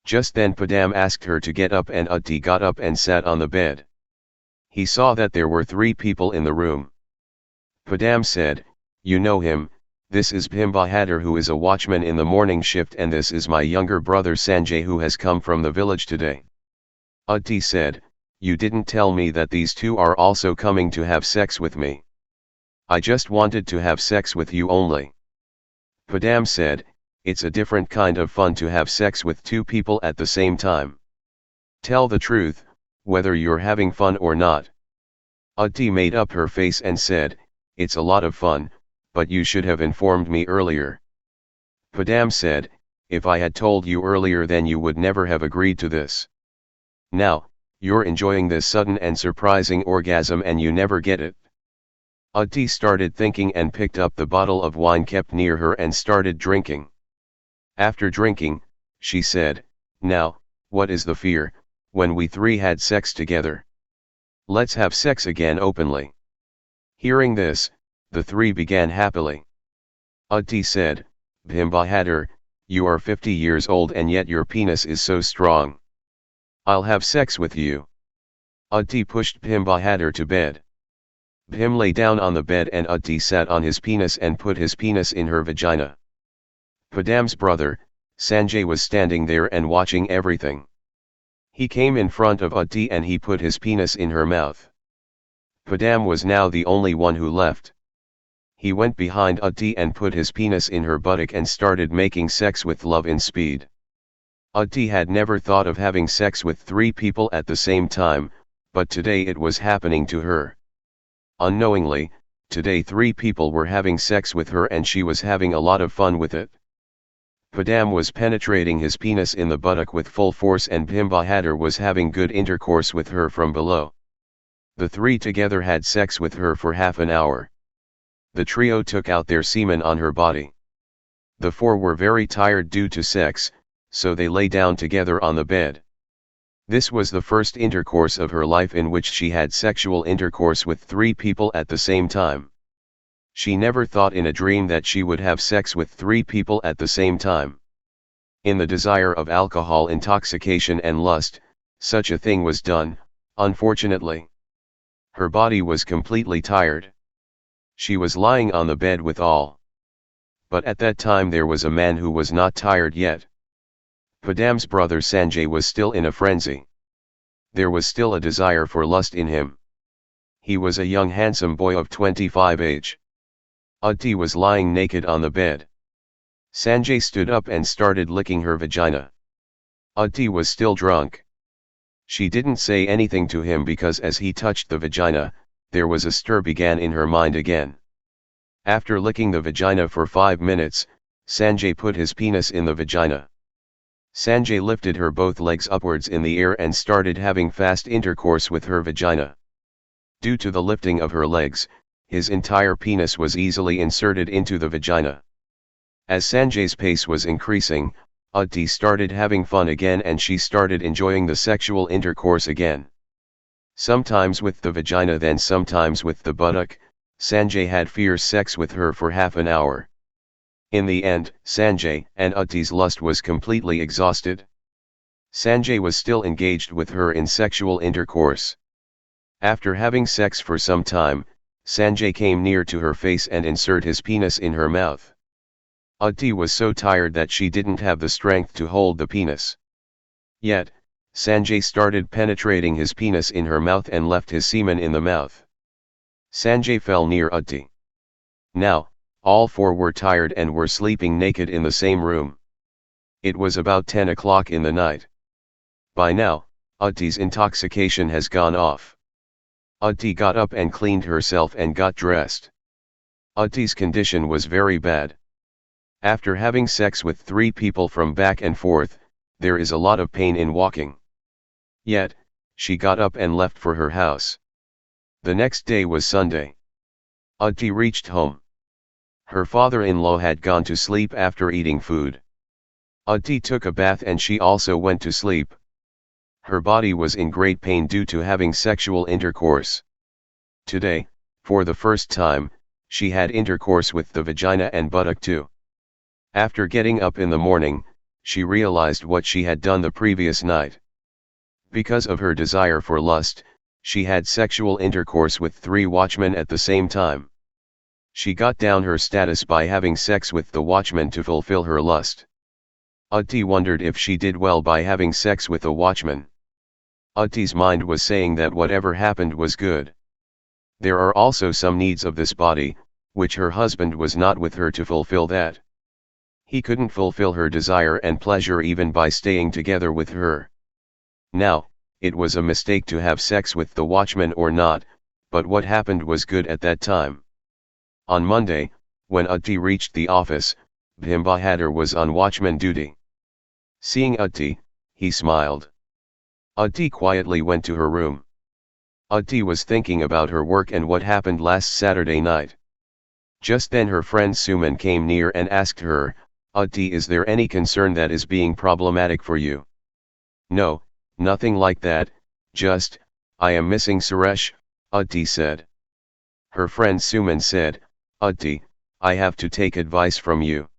Just then Padam asked her to get up and Utti got up and sat on the bed. He saw that there were 3 people in the room. Padam said, "You know him, this is Bhim Bahadur who is a watchman in the morning shift, and this is my younger brother Sanjay who has come from the village today." Utti said, "You didn't tell me that these two are also coming to have sex with me. I just wanted to have sex with you only." Padam said, "It's a different kind of fun to have sex with two people at the same time. Tell the truth, whether you're having fun or not." Utti made up her face and said, "It's a lot of fun, but you should have informed me earlier." Padam said, "If I had told you earlier then you would never have agreed to this. Now, you're enjoying this sudden and surprising orgasm and you never get it." Utti started thinking and picked up the bottle of wine kept near her and started drinking. After drinking, she said, "Now, what is the fear, when we three had sex together? Let's have sex again openly." Hearing this, the three began happily. Utti said, "Bhim Bahadur, you are 50 years old and yet your penis is so strong. I'll have sex with you." Utti pushed Bhim Bahadur to bed. Bhim lay down on the bed and Utti sat on his penis and put his penis in her vagina. Padam's brother, Sanjay, was standing there and watching everything. He came in front of Utti and he put his penis in her mouth. Padam was now the only one who left. He went behind Utti and put his penis in her buttock and started making sex with love in speed. Utti had never thought of having sex with three people at the same time, but today it was happening to her. Unknowingly, today three people were having sex with her and she was having a lot of fun with it. Padam was penetrating his penis in the buttock with full force and Bhim Bahadur was having good intercourse with her from below. The three together had sex with her for half an hour. The trio took out their semen on her body. The four were very tired due to sex, so they lay down together on the bed. This was the first intercourse of her life in which she had sexual intercourse with three people at the same time. She never thought in a dream that she would have sex with three people at the same time. In the desire of alcohol intoxication and lust, such a thing was done, unfortunately. Her body was completely tired. She was lying on the bed with all. But at that time there was a man who was not tired yet. Padam's brother Sanjay was still in a frenzy. There was still a desire for lust in him. He was a young handsome boy of 25 age. Utti was lying naked on the bed. Sanjay stood up and started licking her vagina. Utti was still drunk. She didn't say anything to him because as he touched the vagina, there was a stir began in her mind again. After licking the vagina for 5 minutes, Sanjay put his penis in the vagina. Sanjay lifted her both legs upwards in the air and started having fast intercourse with her vagina. Due to the lifting of her legs, his entire penis was easily inserted into the vagina. As Sanjay's pace was increasing, Utti started having fun again and she started enjoying the sexual intercourse again. Sometimes with the vagina then sometimes with the buttock, Sanjay had fierce sex with her for half an hour. In the end, Sanjay and Utti's lust was completely exhausted. Sanjay was still engaged with her in sexual intercourse. After having sex for some time, Sanjay came near to her face and inserted his penis in her mouth. Utti was so tired that she didn't have the strength to hold the penis. Yet, Sanjay started penetrating his penis in her mouth and left his semen in the mouth. Sanjay fell near Utti. Now, all four were tired and were sleeping naked in the same room. It was about 10 o'clock in the night. By now, Utti's intoxication has gone off. Utti got up and cleaned herself and got dressed. Utti's condition was very bad. After having sex with three people from back and forth, there is a lot of pain in walking. Yet, she got up and left for her house. The next day was Sunday. Utti reached home. Her father-in-law had gone to sleep after eating food. Utti took a bath and she also went to sleep. Her body was in great pain due to having sexual intercourse. Today, for the first time, she had intercourse with the vagina and buttock too. After getting up in the morning, she realized what she had done the previous night. Because of her desire for lust, she had sexual intercourse with three watchmen at the same time. She got down her status by having sex with the watchman to fulfill her lust. Utti wondered if she did well by having sex with a watchman. Utti's mind was saying that whatever happened was good. There are also some needs of this body, which her husband was not with her to fulfill that. He couldn't fulfill her desire and pleasure even by staying together with her. Now, it was a mistake to have sex with the watchman or not, but what happened was good at that time. On Monday, when Utti reached the office, Bhim Bahadur was on watchman duty. Seeing Utti, he smiled. Utti quietly went to her room. Utti was thinking about her work and what happened last Saturday night. Just then her friend Suman came near and asked her, "Utti, is there any concern that is being problematic for you?" "No, nothing like that, just, I am missing Suresh," Utti said. Her friend Suman said, "Utti, I have to take advice from you.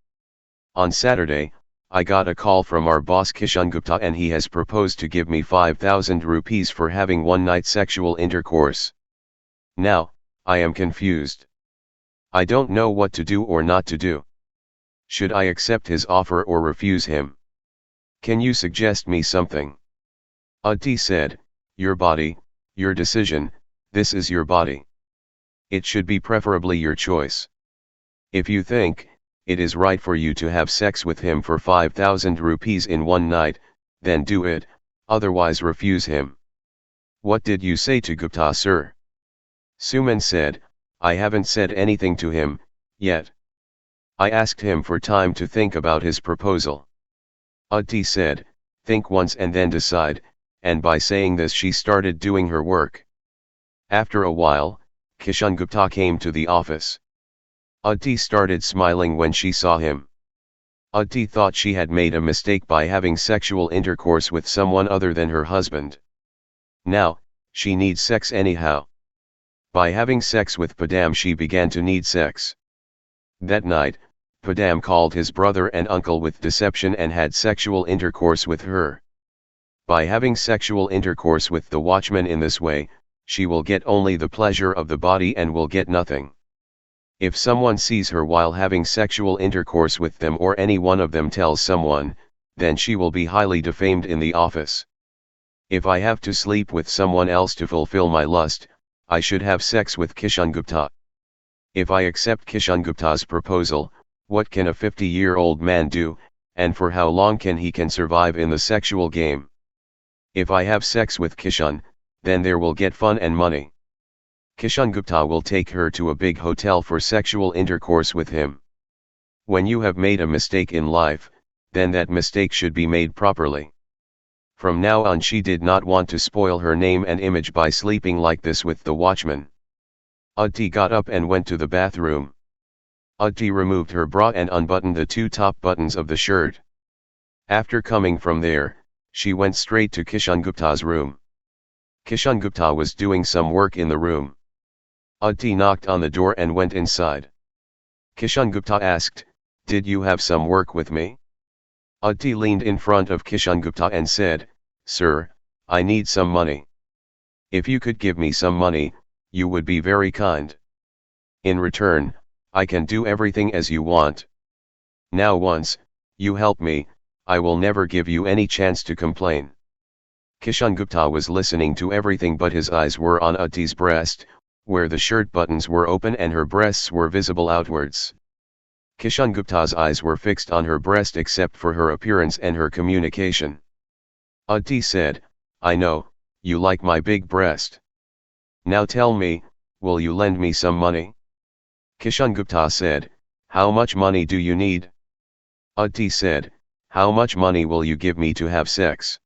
On Saturday, I got a call from our boss Kishan Gupta and he has proposed to give me 5,000 rupees for having one night sexual intercourse. Now, I am confused. I don't know what to do or not to do. Should I accept his offer or refuse him? Can you suggest me something?" Utti said, "Your body, your decision, this is your body. It should be preferably your choice. If you think it is right for you to have sex with him for 5,000 rupees in one night, then do it, otherwise refuse him." "What did you say to Gupta, sir?" Suman said, "I haven't said anything to him, yet. I asked him for time to think about his proposal." Utti said, "Think once and then decide," and by saying this she started doing her work. After a while, Kishan Gupta came to the office. Utti started smiling when she saw him. Utti thought she had made a mistake by having sexual intercourse with someone other than her husband. Now, she needs sex anyhow. By having sex with Padam she began to need sex. That night, Padam called his brother and uncle with deception and had sexual intercourse with her. By having sexual intercourse with the watchman in this way, she will get only the pleasure of the body and will get nothing. If someone sees her while having sexual intercourse with them or any one of them tells someone, then she will be highly defamed in the office. If I have to sleep with someone else to fulfill my lust, I should have sex with Kishan Gupta. If I accept Kishan Gupta's proposal, what can a 50-year-old man do, and for how long can he survive in the sexual game? If I have sex with Kishan, then there will get fun and money. Kishan Gupta will take her to a big hotel for sexual intercourse with him. When you have made a mistake in life, then that mistake should be made properly." From now on she did not want to spoil her name and image by sleeping like this with the watchman. Utti got up and went to the bathroom. Utti removed her bra and unbuttoned the two top buttons of the shirt. After coming from there, she went straight to Kishan Gupta's room. Kishan Gupta was doing some work in the room. Utti knocked on the door and went inside. Kishan Gupta asked, "Did you have some work with me?" Utti leaned in front of Kishan Gupta and said, "Sir, I need some money. If you could give me some money, you would be very kind. In return, I can do everything as you want. Now once, you help me, I will never give you any chance to complain." Kishan Gupta was listening to everything but his eyes were on Utti's breast, where the shirt buttons were open and her breasts were visible outwards. Kishan Gupta's eyes were fixed on her breast except for her appearance and her communication. Utti said, "I know, you like my big breast. Now tell me, will you lend me some money?" Kishan Gupta said, "How much money do you need?" Utti said, "How much money will you give me to have sex?"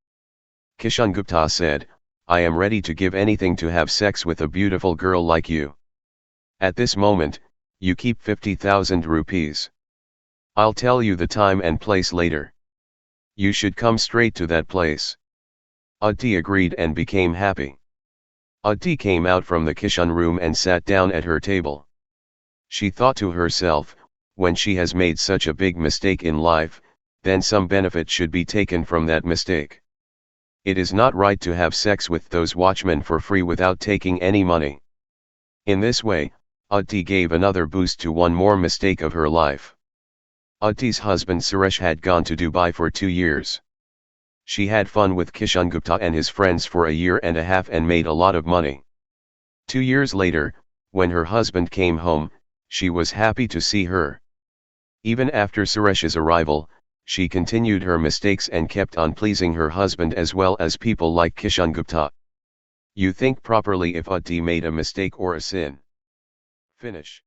Kishan Gupta said, "I am ready to give anything to have sex with a beautiful girl like you. At this moment, you keep 50,000 rupees. I'll tell you the time and place later. You should come straight to that place." Utti agreed and became happy. Utti came out from the Kishan room and sat down at her table. She thought to herself, when she has made such a big mistake in life, then some benefit should be taken from that mistake. It is not right to have sex with those watchmen for free without taking any money. In this way, Utti gave another boost to one more mistake of her life. Utti's husband Suresh had gone to Dubai for 2 years. She had fun with Kishan Gupta and his friends for a year and a half and made a lot of money. 2 years later, when her husband came home, she was happy to see her. Even after Suresh's arrival, she continued her mistakes and kept on pleasing her husband as well as people like Kishan Gupta. You think properly if Utti made a mistake or a sin. Finish.